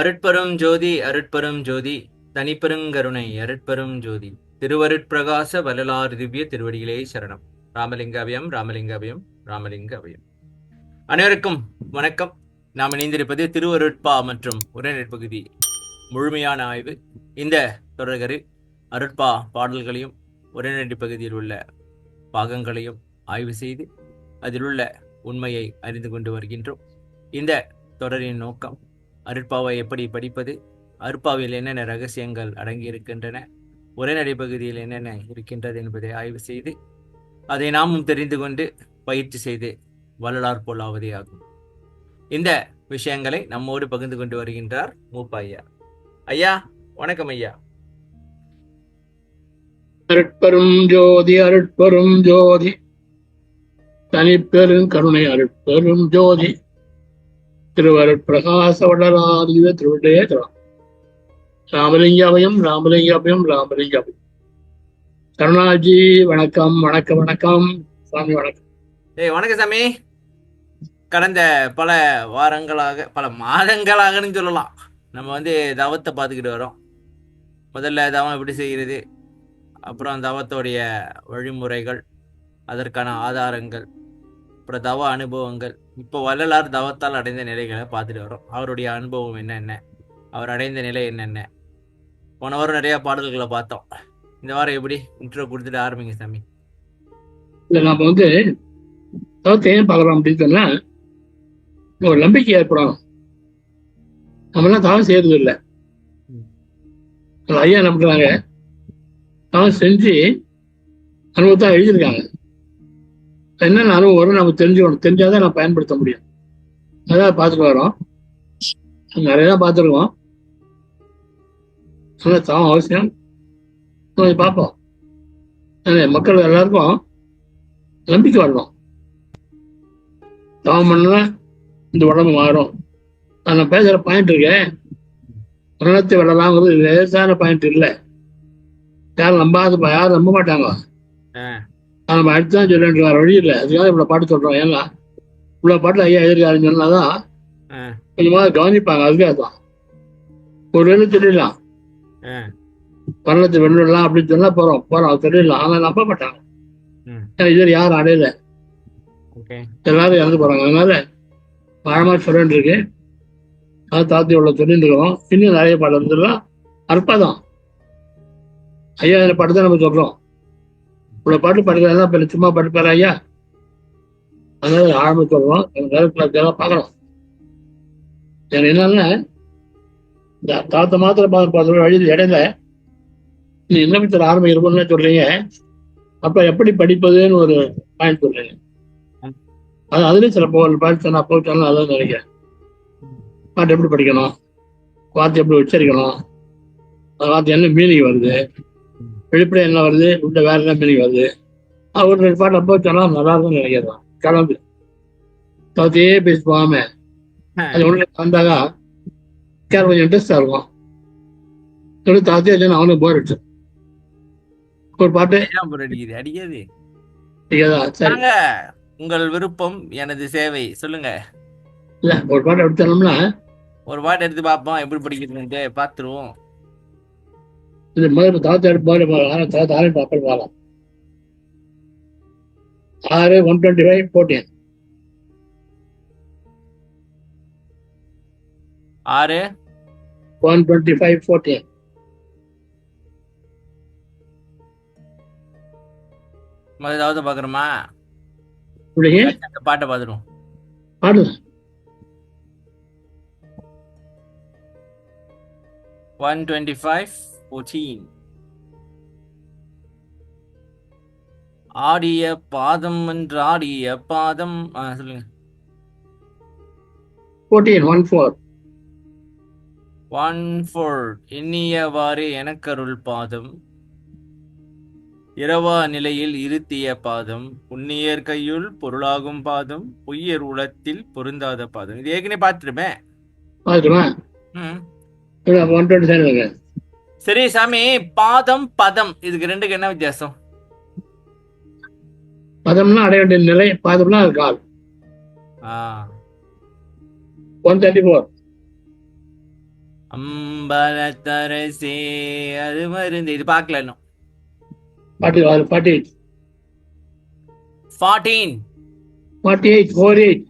அருட்பெரும் ஜோதி அருட்பெரும் ஜோதி தனிப்பெருங்கருணை அருட்பெரும் ஜோதி திருவருட்பிரகாச வள்ளலார் திவ்ய திருவடிகளே சரணம். ராமலிங்காபயம் ராமலிங்காபயம் ராமலிங்காபயம். அனைவருக்கும் வணக்கம். நாம் இணைந்திருப்பது திருவருட்பா மற்றும் உரைநடைப்பகுதி முழுமையான ஆய்வு. இந்த தொடர்களில் அருட்பா பாடல்களையும் உரைநடை பகுதியில் உள்ள பாகங்களையும் ஆய்வு செய்து அதில் உள்ள உண்மையை அறிந்து கொண்டு வருகின்றோம். இந்த தொடரின் நோக்கம் அருட்பாவை எப்படி படிப்பது, அருட்பாவில் என்னென்ன ரகசியங்கள் அடங்கியிருக்கின்றன, உரைநடை பகுதியில் என்னென்ன இருக்கின்றது என்பதை ஆய்வு செய்து அதை நாமும் தெரிந்து கொண்டு பயிற்சி செய்து வள்ளலார் போலாவதே ஆகும். இந்த விஷயங்களை நம்மோடு பகிர்ந்து கொண்டு வருகின்றார் மூப்பா ஐயா. ஐயா வணக்கம் ஐயா. அருட்பெரும் ஜோதி அருட்பெரும் ஜோதி தனிப்பெரும் கருணை அருட்பெரும் ஜோதி திருவருட்பிரகாச வள்ளலார் திவ்ய திருவடிகளே சரணம். ராமலிங்காபயம் ராமலிங்காபயம் ராமலிங்காபயம். கருணாஜி வணக்கம் வணக்கம் வணக்கம் சாமி வணக்கம். வணக்கம் சாமி. கடந்த பல வாரங்களாக பல மாதங்களாகன்னு சொல்லலாம் நம்ம தவத்தை பார்த்துக்கிட்டு வரோம். முதல்ல தவம் எப்படி செய்கிறது, அப்புறம் தவத்தோடைய வழிமுறைகள், அதற்கான ஆதாரங்கள், அப்புறம் தவ அனுபவங்கள். இப்போ வள்ளலார் தவத்தால் அடைந்த நிலைகளை பார்த்துட்டு வரோம். அவருடைய அனுபவம் என்னென்ன, அவர் அடைந்த நிலை என்னென்ன. போன வாரம் நிறைய பாடல்களை பார்த்தோம். இந்த வாரம் எப்படி இன்ட்ரோ கொடுத்துட்டு ஆரம்பிங்க சாமி. இல்லை, நம்ம தவத்தை ஏன் பார்க்குறோம் அப்படின்னு சொன்னா ஒரு நம்பிக்கை ஏற்படும். நம்மளாம் தவம் செய்யறது இல்லை. ஐயா என்ன பண்றாங்க, தவம் செஞ்சு அனுபவத்தை எழுதியிருக்காங்க. என்னென்ன அனுபவம் வரும் நம்ம தெரிஞ்சுக்கணும். தெரிஞ்சாதான் நான் பயன்படுத்த முடியும். அதான் பார்த்துட்டு வரோம். நிறைய தான் பார்த்துருக்கோம். ஆனால் தவம் அவசியம். கொஞ்சம் பார்ப்போம். மக்கள் எல்லாருக்கும் நம்பிக்கை வரணும். தவம் பண்ணா இந்த உடம்பு மாறும். நான் பேசுற பாயிண்ட் இருக்கேன், மரணத்தை வரலாங்கிறது லேசான பாயிண்ட் இல்லை. யாரும் யாரும் நம்ப மாட்டாங்க. நம்ம அடுத்துதான் சொல்லிட்டு வர வழி இல்லை. அதுக்காக இவ்வளவு பாட்டு சொல்றோம். ஏன்னா இவ்வளவு பாட்டுல ஐயா எதிர்காருன்னு சொன்னாதான் கொஞ்சமா கவனிப்பாங்க. அதுக்காக தான் ஒரு வேலை சொல்லிடலாம், மரணத்தை வெள்ளலாம் அப்படின்னு சொன்னா போறோம் சொல்லிடலாம். ஆனா நம்ப மாட்டாங்க. இதுவரை யாரும் அடையல, எல்லாரும் இறந்து போறாங்க. அதனால ஆழமா சொல்லிட்டு இருக்கு. அது தாத்தி உள்ள சொல்லிட்டு இருக்கோம். இன்னும் நிறைய பாடம் இருந்துடலாம். அற்பதான் ஐயா பாட்டு தான் நம்ம சொல்றோம். இவ்வளவு பாட்டு படிக்கிறதா சும்மா படிப்பாரு ஐயா. அதனால ஆழமா சொல்றோம். பார்க்கணும். என்னன்னா இந்த தாத்த மாத்திரம் பார்த்து வழியில் இடையில நீ இன்னமித்தர் ஆரம்பிக்கிறோம்னு சொல்றீங்க. அப்ப எப்படி படிப்பதுன்னு ஒரு பாயிண்ட் சொல்றீங்க. அதுலயும் சில பாட்டு சொன்னா போச்சாலும் அதான் நினைக்கிறேன். பாட்டு எப்படி படிக்கணும், வார்த்தை எப்படி உச்சரிக்கணும், அந்த வார்த்தை என்ன மீனிங் வருது, வெளிப்படை என்ன வருது, உள்ள வேற என்ன மீனிங் வருது. ஒரு ரெண்டு பாட்டு அப்போ சொன்னா நல்லா இருக்கும்னு நினைக்கிறதான். கிளம்பு தவத்தையே பேசி போகாம அது உள்ள வந்தாக்கா கொஞ்சம் இன்ட்ரெஸ்டா இருக்கும். தவத்தையே வச்சு அவனுக்கு போர் அடிச்சு ஒரு பாட்டு அடிக்காது. சரி, உங்கள் விருப்பம் எனது சேவை சொல்லுங்க. இல்ல ஒரு பாட்டு எடுத்தோம்னா ஒரு பாட்டு எடுத்து பார்ப்போம் எப்படி படிக்கிறதுன்ட்டு பார்த்துருவோம். இது முதல்ல தாத்தா எடுத்து தாத்தா அப்பல் பாலம் 6 125 14 6 125 14 முதலாவது பாக்குறோமா? பாட்டை பாத்துருவோம். பாடு 125:14 ஆடிய பாதம் என்று ஆடிய பாதம். சொல்லுங்க. 14 எண்ணியவாறு எனக்கருள் பாதம், இரவா நிலையில் இருத்திய பாதம், புண்ணியர் கையுள் பொருளாகும் பாதம், பொய்யர் உலத்தில் பொருந்தாத பாதம். இது ஏற்கனவே பார்த்துருப்பேன். சரி சாமி, பாதம் பதம் இதுக்கு ரெண்டுக்கு என்ன வித்தியாசம்? பதம்னா அடைய வேண்டிய நிலை, பாதம்னா கால். 134 அம்பலத்தரசே அது மருந்து. இது பார்க்கல இன்னும். பாட்டு 48 14 48 48.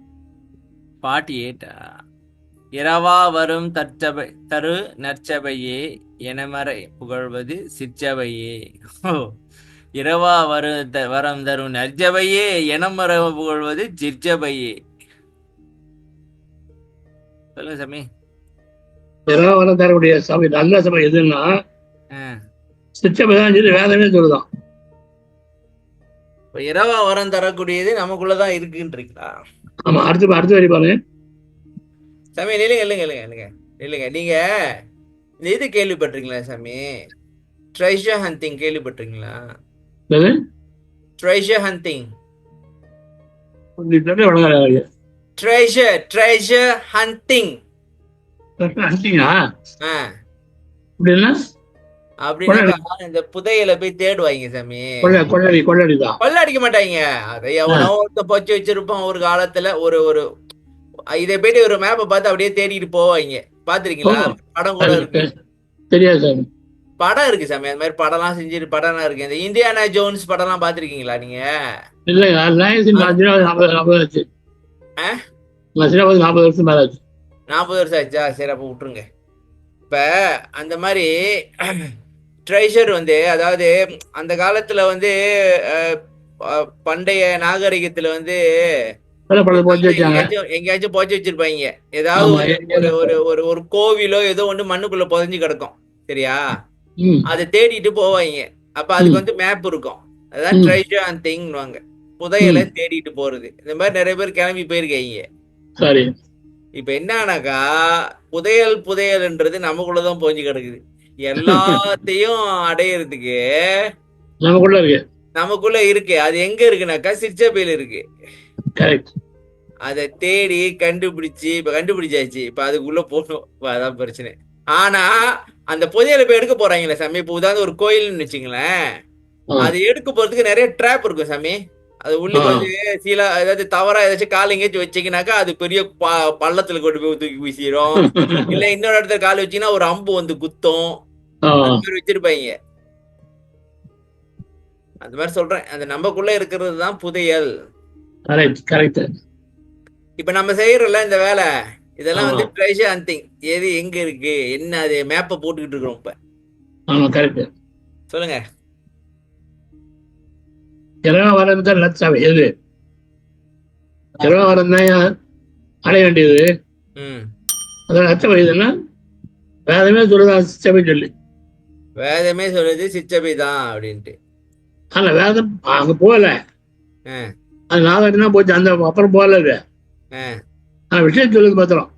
48. இரவா வரும் தரு நற்சபையே எனமறை புகழ்வது சிற்சபையே. ஓ, இரவா வரம் தரும் நற்சபையே எனமறை புகழ்வது சிற்சபையே. சொல்லுங்க சாமி. இரவா வரம் தரக்கூடிய சபை நல்ல சபை எதுன்னா சிற்சபை தான் சொல்லி வேதமே சொல்லுதான். இரவா வரம் தரக்கூடியது நமக்குள்ளதான் இருக்குன்றீங்களா? ஆமா, அடுத்து வரி பாருங்க சாமி. இல்லைங்க நீங்க இந்த இது கேள்விப்பட்டிருக்கீங்களா சாமி? ட்ரெஷர் ஹண்டிங் கேள்விப்பட்டிருக்கீங்களா? Treasure hunting. ட்ரெஷர் ஹண்டிங் அப்படின்னா இந்த புதையலை போய் தேடுவாங்க சாமி. கொள்ளடிக்க மாட்டாங்க. அதை எவனோ ஒருத்த பொச்சு வச்சிருப்பான் ஒரு காலத்துல. ஒரு இதை போயிட்டு ஒரு மேப்பை பார்த்து அப்படியே தேடிட்டு போவாங்க. பாத்திருக்கீங்களா? படம் கூட இருக்கு. தெரியாது. படம் இருக்கு சாமி. அந்த மாதிரி படம்லாம் செஞ்சுட்டு படம்லாம் இருக்கு. இந்த இந்தியானா ஜோன்ஸ் படம்லாம் பாத்திருக்கீங்களா நீங்க? இல்ல, 40 வருஷம் மேல ஆச்சு. 40 வருஷம் ஆச்சா? சரி, அப்ப விட்டுருங்க. இப்ப அந்த மாதிரி ட்ரெஷர் வந்து, அதாவது அந்த காலத்துல வந்து பண்டைய நாகரிகத்துல வந்து எங்கேயாச்சும் போச்சு வச்சிருப்பாங்க. ஏதாவது ஒரு கோவிலோ ஏதோ ஒண்ணு மண்ணுக்குள்ள புதைஞ்சு கிடக்கும். சரியா? அதை தேடிட்டு போவாங்க. அப்ப அதுக்கு வந்து மேப் இருக்கும். அதான் ட்ரெஷர் ஹண்டிங்வாங்க. புதையலை தேடிட்டு போறது. இந்த மாதிரி நிறைய பேர் கிளம்பி போயிருக்காங்க. சரி. இப்ப என்னன்னாக்கா புதையல்ன்றது நமக்குள்ளதான் போஞ்சு கிடக்குது. எல்லாத்தையும் அடையிறதுக்கு நமக்குள்ள இருக்கு. அது எங்க இருக்குனாக்கா சிற்சபையில இருக்கு. அதை தேடி கண்டுபிடிச்சாச்சு. இப்ப அதுக்குள்ள போகணும். அதான் பிரச்சனை. ஆனா அந்த புதையலை போய் எடுக்க போறாங்களே சாமி. இப்ப உதாரணம் ஒரு கோயில்னு வச்சுங்களேன். அது எடுக்க போறதுக்கு நிறைய ட்ராப் இருக்கும் சாமி. அது உள்ளுக்கு வந்து சீலா ஏதாவது தவறா ஏதாச்சும் கால் எங்கேயாச்சும் வச்சீங்கன்னாக்கா அது பெரிய பள்ளத்துல கொண்டு போய் தூக்கி வீசிடும். இல்ல இன்னொரு இடத்துல கால் வச்சீங்கன்னா ஒரு அம்பு வந்து குத்தும். அந்த மாதிரி வச்சிருப்பாங்க. அந்த மாதிரி சொல்றேன். அந்த நமக்குள்ள இருக்கிறது தான் புதையல். இப்ப நம்ம செய்யறோம்ல இந்த வேலை, இதெல்லாம் வந்து ட்ரெஷர் ஹண்டிங். எது எங்க இருக்கு என்ன, அது மேப்பை போட்டுக்கிட்டு இருக்கிறோம் இப்ப. சொல்லுங்க. வரது எது வரம் தான் அடைய வேண்டியது. அதான் லட்சம் எதுன்னா வேதமே சொல்லுதான் சிச்சபை சொல்லி. வேதமே சொல்லுது சிச்சபை தான் அப்படின்ட்டு. ஆனா வேதம் அங்க போகல. அது நாதம் தான் போச்சு. அந்த அப்புறம் போகல. விஷயம் சொல்லுது மாத்திரம்.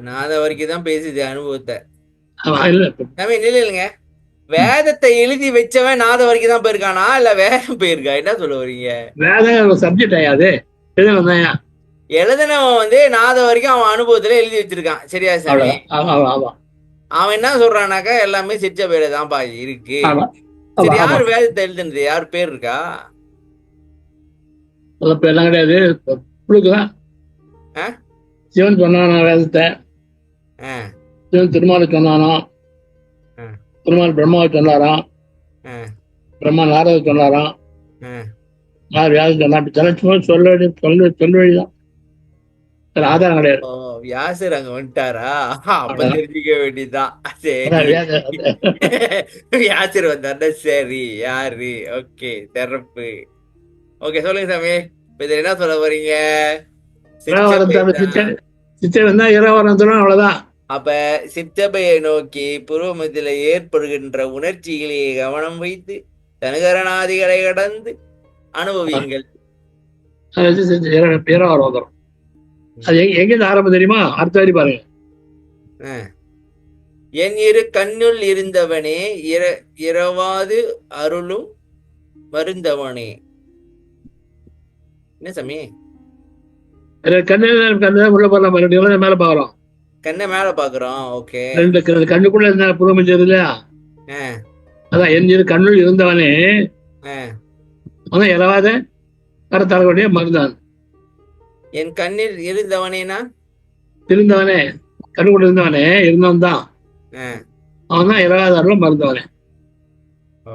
நாத வரைக்கும் தான் பேசுது அனுபவத்தை. இல்லைங்க, வேதத்தை எழுதி வச்சவன் நாத வரைக்கும் தான் போயிருக்கானா இல்ல வேற போயிருக்கா? என்ன சொல்ல வரீங்க? வேதம் சப்ஜெக்ட் ஆயாது. எழுதினவன் வந்து நாத வரைக்கும் அவன் அனுபவத்துல எழுதி வச்சிருக்கான். சரியா சாமி? அவன் என்ன சொல்றானாக்கா எல்லாமே சிற்சபையில தான்ப்பா இருக்கு. சரி, யார் வேதத்தை எழுதுனது? யார் பேர் இருக்கா? எல்லாம் கிடையாது. சிவன் சொன்னானா வேதத்தை? சிவன் திருமாலை சொன்னானா? திருமால் பிரம்மாவை சொன்னாராம். பிரம்மா நாரத சொன்னாராம். வியாசம் சொன்னா சொல்ல வழிதான். ஆதாரம் கிடையாது. வியாசர் அங்க வந்துட்டாரா? அப்ப தெரிஞ்சுக்க வேண்டியதுதான். வியாசர் வந்தாருன்னா சரி யாரு? ஓகே, திறப்பு. ஓகே, சொல்லுங்க சாமி. இப்ப இதுல என்ன சொல்ல போறீங்க? அவ்வளவுதான். அப்ப சிற்றபையை நோக்கி புருவமத்தில ஏற்படுகின்ற உணர்ச்சிகளை கவனம் வைத்து தனுகரணாதிகளை கடந்து அனுபவியுங்கள். அது எங்க ஆரம்பம் தெரியுமா? அடுத்த வரி பாருங்க. என் இரு கண்ணுள் இருந்தவனே இரவாது அருளும் மருந்தவனே. என்ன சாமி? உள்ள போறோம், மேல பாக்குறோம். கண்ணை மேல பாக்குறோம். ஓகே, கண்ணுக்குள்ள இருந்த புருவம் இல்லையா? அதான் என் இரு கண்ணுள் இருந்தவனே இரவாத கரத்தாளக்கூடிய மருந்தான். என் கண்ணில் இருந்தவனேனா? இருந்தவனே கருங்குடி இருந்தவன் தான் ஆ. அவன் தான் இரவாத அருள் மருந்தவனே. ஓ,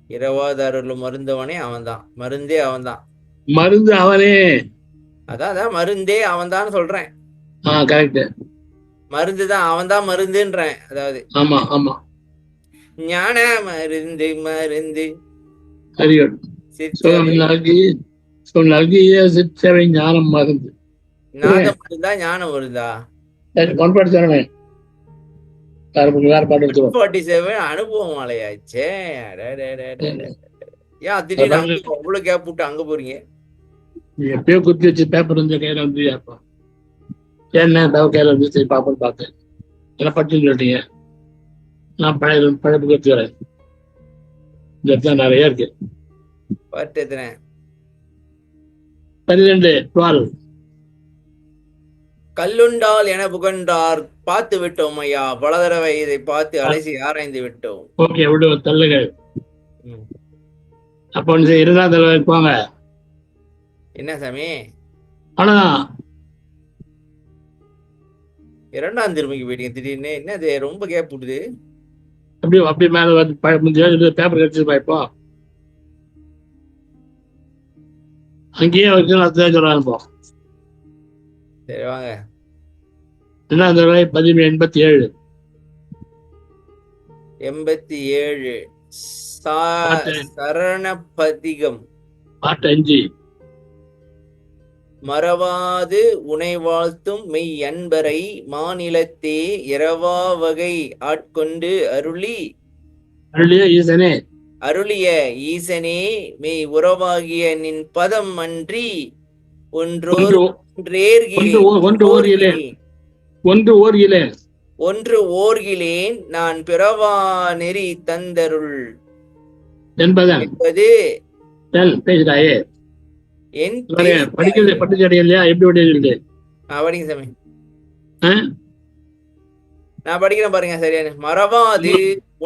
இரவாத அருள் மருந்தவனே அவன்தான், மருந்தே அவன்தான். மருந்து அவனே. அதான் மருந்தே அவன்தான் சொல்றேன். கரெக்ட். மருந்துதான் அவன்தான் மருந்துன்றேன். அதாவது ஆமா ஆமா. ஞான மருந்து மருந்து வெரி குட். நல்கிய சிற்றவை ஞானம் மருந்து. நாதம் மருந்தா ஞானம் வருதா? ஒன் பாட்டு சொன்னேன். வேற பாட்டு எடுத்துருவோம். 47 அனுபவம் மலையாச்சே. ஏன் திடீர்னு அவ்வளவு கேப் விட்டு அங்க போறீங்க? எப்பயோ குத்தி வச்சு பேப்பர் வந்து கையில வந்து யாருப்பா என்ன கையில வந்து சரி பாப்போம் பார்த்தேன். என்ன பட்டு சொல்லிட்டீங்க. நான் பழைய புக்கு எடுத்து வரேன். இந்த இடத்துல நிறைய இருக்கு. பாட்டு எத்தனை? 12 12. கல்லுண்டால் என புகழ்ந்தார் பார்த்து விட்டோம் ஐயா, பல தடவை இதை பார்த்து அலசி ஆராய்ந்து விட்டோம். ஓகே, விடு தள்ளுகள். அப்போ இரண்டாம் தடவை போங்க. என்ன சாமி அவ்வளவுதான். இரண்டாம் திரும்பிக்கு போயிட்டீங்க திடீர்னு, என்னது ரொம்ப கேப் விடுது? அப்படி மேல பேப்பர் கிடைச்சிருப்பா. இப்போ அங்கேயே வச்சு சொல்றாங்க. இப்போ சரி வாங்க. இரண்டாம் தடவை 87. 87 சரணபதிகம். பாட்டு 5. மறவாது உனை வாழ்த்தும் மெய் அன்பரை மாநிலத்தே இரவா வகை ஆட்கொண்டு ஈசனே அருளிய ஈசனே மெய் உறவாகிய நின் பதம் அன்றி ஒன்று ஓர்கிலேன் நான் பிறவா நெறி தந்தருள் என்பது என் படிக்கிறது. பட்டு இல்லையா? எப்படி படிக்கிறது? படிங்க சாமி, நான் படிக்கிறேன் பாருங்க. சரியான மறவாது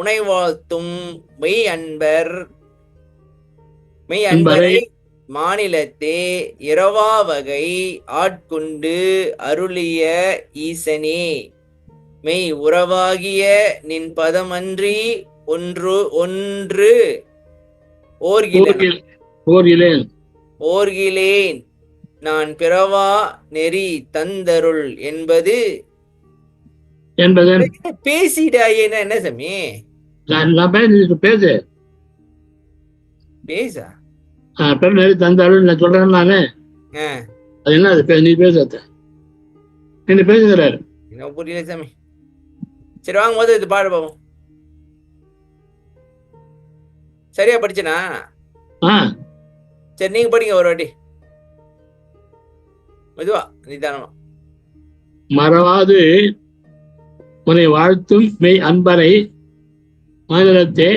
உனை வாழ்த்தும் மெய் அன்பரை மாநிலத்தே இரவா வகை ஆட்கொண்டு அருளிய ஈசனே மெய் உறவாகிய நின் பதமன்றி ஒன்று ஓர்கிலேன் நான் பிறவா நெறி தந்தருள் என்பது பேசிடாயேன்னா என்ன சாமி? பேசு பேசா நெறி தந்தருள் நான் சொல்றேன் நானு. அது என்ன? அது நீ பேசாத, நீ பேசுகிறாரு. என்ன புரியல சாமி. சரி வாங்க, முதல்ல இது பாடு பாப்போம். சரியா படிச்சனா? சரி நீங்க படிங்க ஒரு வாட்டி மெதுவா நிதானமா. மறவாது உன்னை வாழ்த்தும் மெய் அன்பரை மாநிலத்தே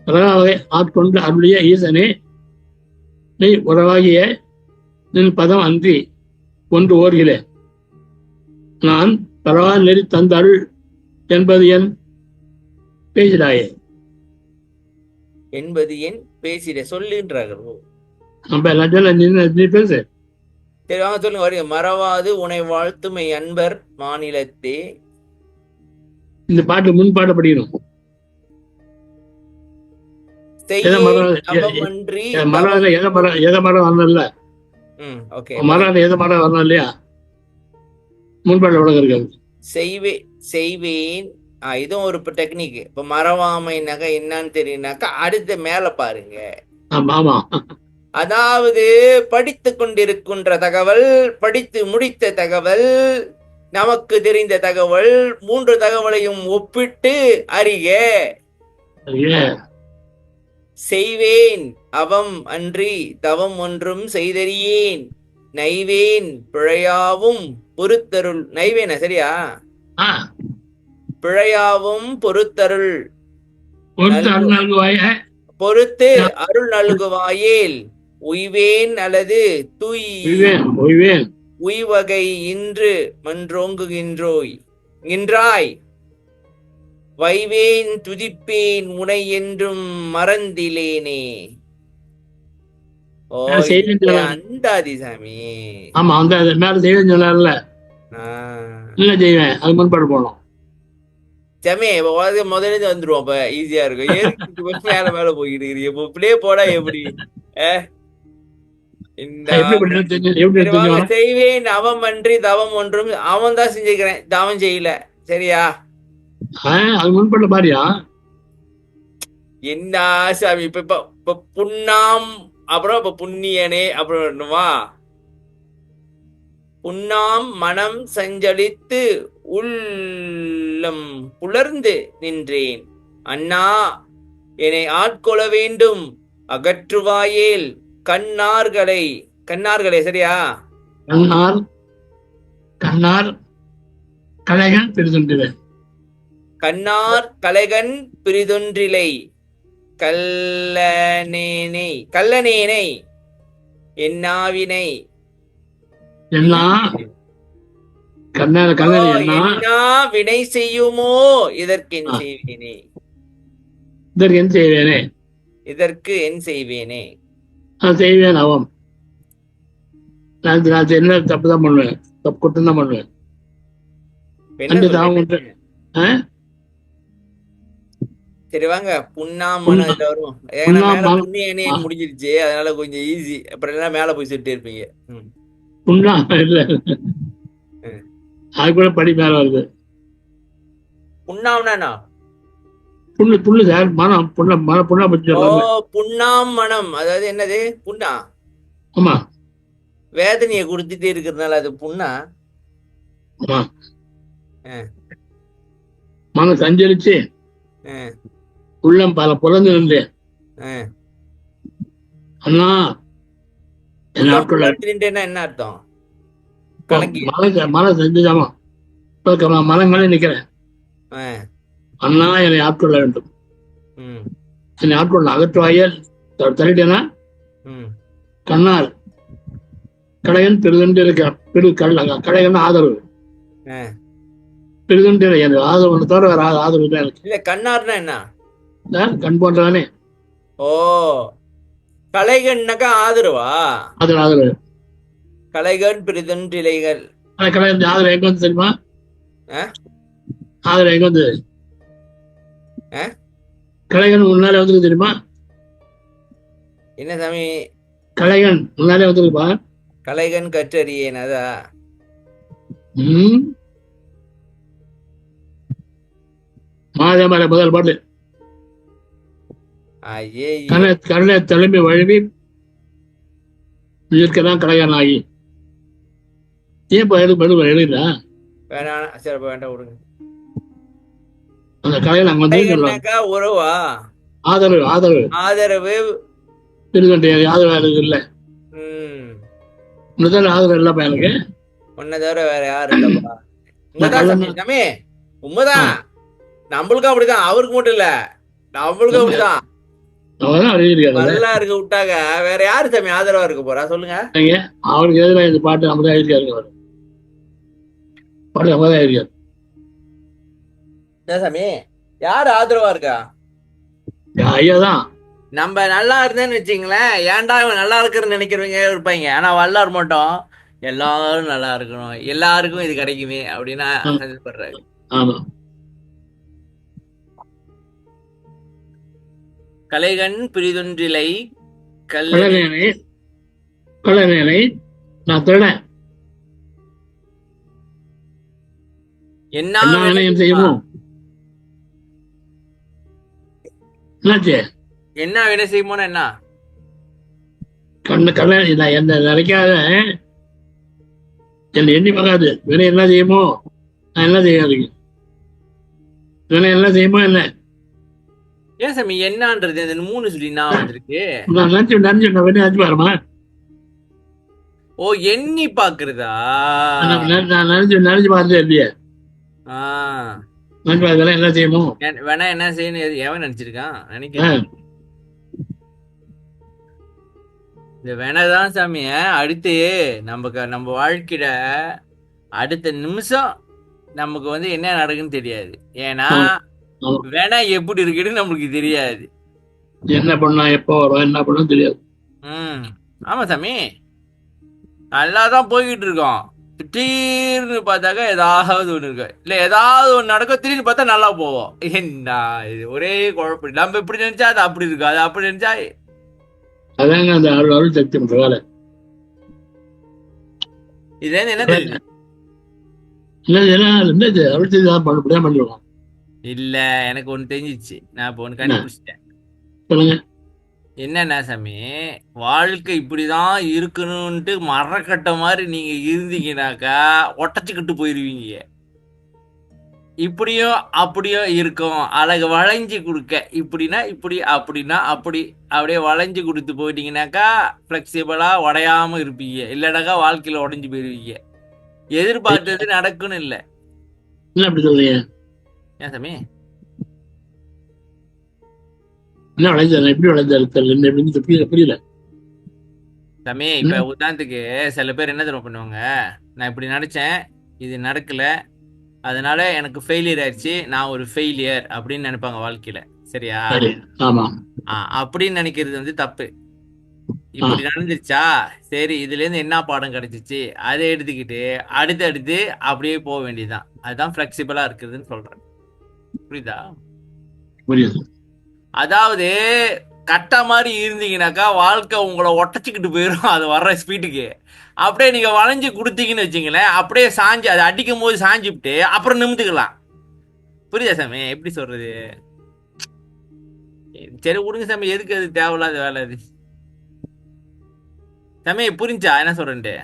பலவகை ஆட்கொண்டு அருளிய ஈசனே மெய் உறவாகிய நின் பதம் அன்றி ஒன்று ஓர்கிலே நான் பரவா நெறி தந்தருள் என்பது என் பேசிடாயே. என்பது என் பேசிட சொல்லுன்றார்கள். நீ பேசு. சரி வாங்க சொல்லுங்க வரீங்க. மறவாது உன்னை வாழ்த்துமை அன்பர் மாநிலத்தே. இந்த பாட்டு முன் பாட படிக்கணும். செய்வேன். இதுவும் ஒரு டெக்னிக். இப்ப மறவாமை நகை என்னன்னு தெரியும்னாக்கா அடுத்த மேல பாருங்க. அதாவது படித்து கொண்டிருக்கின்ற தகவல், படித்து முடித்த தகவல், நமக்கு தெரிந்த தகவல், 3 தகவலையும் ஒப்பிட்டு அறிக. செய்வேன் அவம் அன்றி தவம் ஒன்றும் செய்தறியேன் நைவேன் பிழையாவும் பொறுத்தருள். நைவேனா சரியா? பிழையாவும் பொறுத்தருள் பொறுத்து அருள் நல்குவாயேல் உய்வேன் அல்லது உய்வகை இன்று மன்றோங்குகின்றாய் வைவேன் துதிப்பேன் உனை என்றும் மறந்திலேனே. அந்தாதி சாமி. ஆமா, அந்த மேல செய்வேன் சொன்னார்ல, ஆ. என்ன செய்வேன், அது முன்பாடு போகணும். சாமி முதல்ல வந்துருவோம். இப்ப ஈஸியா இருக்கும். ஏறி மேல மேல போய்கிட்டு இருக்கிறீங்க. இப்போ இப்படியே போடா எப்படி? இந்த எப்படி படிக்கணும் தெரிஞ்சு எப்படி சரி வாங்க, தெரிஞ்சுக்கணும்? செய்வேன் அவம் அன்றி தவம் ஒன்றும். அவன் தான் செஞ்சுக்கிறேன், தவம் செய்யல. சரியா? அது முன்பாடு பாரியா? என்ன சாமி, இப்ப இப்ப இப்ப புண்ணாம், அப்புறம் இப்ப புண்ணியனே அப்புறம் வரணுமா? புண்ணாம் மனம் சஞ்சலித்து உள்ளம் புலர்ந்து நின்றேன். அண்ணா, என்னை ஆட்கொள்ள வேண்டும், அகற்றுவாயேல் கண்ணார்களை. கண்ணார்களே, சரியா? கண்ணார் கண்ணார் கலைகள் பெருதுண்டுவேன். கண்ணார் கலைகண் பிரிதொன்றிலை கல்லனேனை கல்லனேனை என்னாவினை. என்ன கண்ணார் ஓ, கண்ணன் என்ன? என்னா வினை செய்யுமோ இதற்கு என் ஆ, செய்வேனே. இதற்கு என்ன செய்வேனே? இதற்கு என் செய்வேனே. நான் செய்வேன் அவன். நான் என்ன தப்பு தான் பண்ணுவேன், தப்பு குற்றம் தான் பண்ணுவேன். என்ன அன்று தாவம் சொல்றேன்? உண்டு. ஆ? சரி வாங்க, புண்ணாமனம் புண்ணா இதுல வரும். ஏன்னா புண்ணா மேல மனம். புண்ணியனே ஆ, முடிஞ்சிருச்சு, அதனால கொஞ்சம் ஈஸி. அப்புறம் எல்லாம் மேல போய் சுட்டு இருப்பீங்க. ம். புண்ணா இல்ல, ம். அது கூட படி மேல வருது. புண்ணாம்னா என்ன? புண்ணு புண்ணு சார், மனம் புண்ண மன புண்ணா பற்றி ஓ, சொல்றாங்க. புண்ணாம் மனம், அதாவது என்னது புண்ணா? ஆமா வேதனையை கொடுத்துட்டே இருக்கிறதுனால அது புண்ணா? ஆமா. ஆ, மனம் சஞ்சரிச்சு ஆ, உள்ளம் பல புலந்து நின்றேன். ஆ. அண்ணா என் உள்ளம் நாட்கள் புலர்ந்துட்டேன்னா என்ன அர்த்தம்? கலங்கி. மனம் செஞ்சுதாமா மனங்களே நிக்கிறேன். ஆ, அண்ணா என்னை ஆட்கொள்ள வேண்டும், ம், என்னை ஆட்கொள்ள அகற்றுவாயல் தள்ளிட்டேனா? ம். கண்ணார் கடையன் பெருதுண்டு இருக்க பெரு கடையன் ஆதரவு ஆ. பெருதுண்டு எனக்கு ஆதரவு தவிர வேற ஆதரவு தான் எனக்கு. இல்ல, கண்ணார்னா என்ன? கண் போன்றதானே ஓ, கலைகள்னாக்கா ஆதரவா? ஆதரவு. கலைகள் பிரிதொன்றிலைகள். ஆனா கடையன் ஆதரவு எங்க வந்து தெரியுமா? ஆ, ஆதரவு எங்க வந்து ஆ. கலைகன் முன்னாலே வந்துருக்கு தெரியுமா? என்ன சாமி? கலைகன் முன்னாலே வந்துருக்குப்பா. கலைகன் கற்றறியேன், அதா? ம் மாதமர முதல் பாட்டு. ஐயே. கடலை தலைமை வழுவி இருக்கதான் கலைகன் ஆகி. ஏன் எழுதுறா? வேணாம், சரி வேண்டாம், விடுங்க. அந்த கலைகள் அங்க வந்து சொல்லுவாங்க. கலைகள்னாக்கா உறவா? ஆதரவு ஆதரவு ஆதரவு. திருக்கண்டிய ஆதரவு எனக்கு இல்லை. ம். முதல் ஆதரவு இல்லப்பா எனக்கு. உன்னை தவிர வேற யாரும் இல்லப்பா. நான் உண்மைதான் சாமி. கள்ளன். சாமி, உண்மைதான். நம்மளுக்கும் அப்படிதான், அவருக்கு மட்டும் இல்ல, நம்மளுக்கும் அப்படிதான். அவதான் எழுதியிருக்காரு. நல்லா இருக்க விட்டாங்க, வேற யாரு சாமி ஆதரவா இருக்க போறா சொல்லுங்க? அவருக்கு எதிராக இந்த பாட்டு நம்மதான் எழுதியிருக்காரு. அவர் பாட்டு நம்மதான் எழுதியிருக்காரு. என்ன சாமி, யாரு ஆதரவா இருக்கா? ஐயா தான். நம்ம நல்லா இருந்தேன்னு வச்சுங்களேன், ஏன்டா இவன் நல்லா இருக்கிறன்னு நினைக்கிறவங்க இருப்பாங்க. ஆனா வல்லார் மட்டும் எல்லாரும் நல்லா இருக்கணும், எல்லாருக்கும் இது கிடைக்குமே அப்படின்னு ஆசைப்படுறாரு. ஆமா. கலைகண் பிரிதொன்றிலை கல்லணை நான் திருடன். என்ன என்ன செய்யணும்? என்னாச்சு? என்ன வினை செய்யுமோன்னு என்ன? கல்லணை நான் என்ன நினைக்காத, என்னை எண்ணி பார்க்காது. வினை என்ன செய்யுமோ நான் என்ன செய்யாதுங்க. வினை என்ன செய்யுமோ என்ன? ஏன் சாமி என்னன்றது அந்த 3 சொல்லி நான் வந்திருக்கு. நான் நினைச்சு வினை நினைச்சு பாருமா. ஓ, எண்ணி பாக்குறதா? நான் நினைச்சு பார்த்தே இல்லையே. நினைச்சு பார்க்கல என்ன செய்யணும். வேணா என்ன செய்யணும் எவன் நினைச்சிருக்கான் நினைக்கிறேன். இந்த வேணாதான் சாமிய அடுத்து நம்ம வாழ்க்கையில அடுத்த நிமிஷம் நமக்கு வந்து என்ன நடக்குன்னு தெரியாது. ஏன்னா வேணா எப்படி இருக்குன்னு நம்மளுக்கு தெரியாது. என்ன பண்ணா எப்போ வரும் என்ன பண்ண தெரியாது. ஆமா சாமி, நல்லாதான் போய்கிட்டு இருக்கோம். திடீர்னு பார்த்தாக்கா ஏதாவது ஒண்ணு இருக்கு, இல்ல ஏதாவது ஒண்ணு நடக்கும், திடீர்னு பார்த்தா நல்லா போவோம். என்ன இது ஒரே குழப்பம். நம்ம இப்படி நினைச்சா அது அப்படி இருக்கு, அது அப்படி நினைச்சா அதாங்க அந்த அருள் சக்தி பண்ற வேலை. இதுல இருந்து என்ன தெரியுது? என்ன அருள் சக்தி தான் பண்ண பண்ணிடுவோம். இல்ல, எனக்கு ஒண்ணு தெரிஞ்சிச்சு. நான் இப்போ ஒண்ணு கண்டுபிடிச்சிட்டேன். சொல்லுங்க. என்னன்னா சாமி, வாழ்க்கை இப்படிதான் இருக்கணும்ட்டு மரக்கட்ட மாதிரி நீங்க இருந்தீங்கன்னாக்கா ஒட்டச்சுக்கிட்டு போயிருவீங்க. இப்படியும் அப்படியும் இருக்கும், அழகு வளைஞ்சு கொடுக்க, இப்படின்னா இப்படி அப்படின்னா அப்படி, அப்படியே வளைஞ்சு கொடுத்து போயிட்டீங்கன்னாக்கா ஃப்ளெக்சிபிளா உடையாம இருப்பீங்க. இல்லைனாக்கா வாழ்க்கையில உடைஞ்சு போயிருவீங்க. எதிர்பார்த்தது நடக்குன்னு இல்லை. என்ன அப்படி சொல்றீங்க? ஏன் சாமி? என்ன விளைஞ்சாரு? எப்படி விளைஞ்சாரு தெரியல, எப்படி புரியல சாமி. இப்ப உதாரணத்துக்கு சில பேர் என்ன தெரியுமா பண்ணுவாங்க, நான் இப்படி நினைச்சேன், இது நடக்கல, அதனால எனக்கு ஃபெயிலியர் ஆயிடுச்சு, நான் ஒரு ஃபெயிலியர் அப்படின்னு நினைப்பாங்க வாழ்க்கையில. சரியா? ஆமா. அப்படின்னு நினைக்கிறது வந்து தப்பு. இப்படி நடந்துருச்சா, சரி இதுல இருந்து என்ன பாடம் கிடைச்சிச்சு அதை எடுத்துக்கிட்டு அடுத்து அப்படியே போக வேண்டியதுதான். அதுதான் பிளெக்சிபிளா இருக்குதுன்னு சொல்றேன். புரியுதா? புரியுது. அதாவது கட்ட மாதிரி இருந்தீங்கன்னாக்கா வாழ்க்கை உங்களை ஒட்டச்சுக்கிட்டு போயிடும் அது வர்ற ஸ்பீடுக்கு. அப்படியே நீங்க வளைஞ்சு கொடுத்தீங்கன்னு வச்சுங்களேன், அப்படியே சாஞ்சு அதை அடிக்கும் போது சாஞ்சுவிட்டு அப்புறம் நிமிந்துக்கலாம். புரியுதா சாமி? எப்படி சொல்றது? சரி விடுங்க சாமி, எதுக்கு அது தேவையில்லாத வேலை அது. சாமி புரிஞ்சா என்ன சொல்றேன்ட்டு?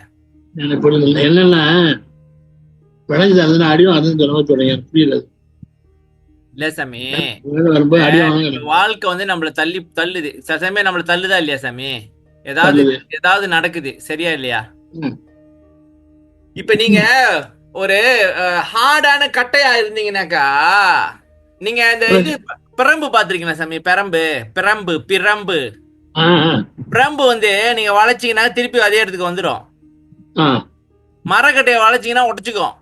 எனக்கு புரியுது. என்னன்னா விளைஞ்சது அதுன்னு அடியும் அதுன்னு சொல்ல சொல்றீங்க, புரியல. இல்ல சாமி, வாழ்க்கை வந்து நம்மள தள்ளுது. சமயம் நம்மள தள்ளுதா இல்லையா சாமி? ஏதாவது நடக்குது, சரியா இல்லையா? இப்ப நீங்க ஒரு ஹார்டான கட்டையா இருந்தீங்கன்னாக்கா, நீங்க இந்த இது பிரம்பு பாத்திருக்கீங்களா சாமி? பிரம்பு பிரம்பு வந்து நீங்க வளைச்சீங்கன்னா திருப்பி அதே இடத்துக்கு வந்துடும். மரக்கட்டையை வளைச்சீங்கன்னா உடச்சுக்கும்.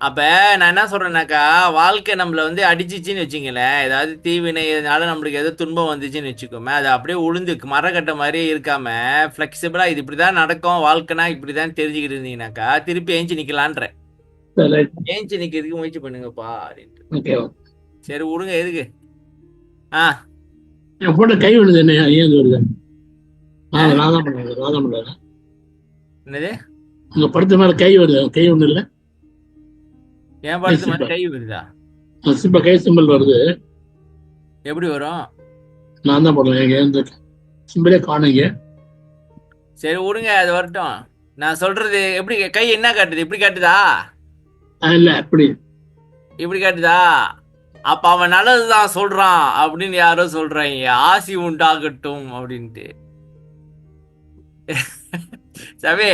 அப்ப நான் என்ன சொல்றேன்னாக்கா, வாழ்க்கை நம்மள வந்து அடிச்சிச்சுன்னு வச்சுங்களேன், ஏதாவது தீவினைனால நம்மளுக்கு ஏதோ துன்பம் வந்துச்சுன்னு வச்சுக்கோமே, அது அப்படியே உளுந்து மரக்கட்டை மாதிரியே இருக்காம பிளெக்சிபிளா இது இப்படிதான் நடக்கும் வாழ்க்கைனா இப்படிதான் தெரிஞ்சுக்கிட்டு இருந்தீங்கன்னாக்கா திருப்பி ஏஞ்சி நிக்கலான்ற. ஏஞ்சி நிக்கிறதுக்கு முயற்சி பண்ணுங்கப்பா அப்படின்ட்டு. சரி விடுங்க, எதுக்கு போட்ட கை விழுது என்ன ஏன் வருது? என்னது உங்க படத்து மேல கை வருது? கை ஒண்ணு இல்ல, என் படத்து மேல கை வருதா? கை சிம்பிள் வருது. எப்படி வரும்? நான் தான் போடுறேன், சிம்பிளே காணுங்க. சரி விடுங்க, அது வரட்டும். நான் சொல்றது எப்படி கை என்ன காட்டுது? இப்படி காட்டுதா? இல்ல அப்படி இப்படி காட்டுதா? அப்ப அவன் நல்லதுதான் சொல்றான் அப்படின்னு யாரோ சொல்றாங்க, ஆசி உண்டாகட்டும் அப்படின்ட்டு. சவே,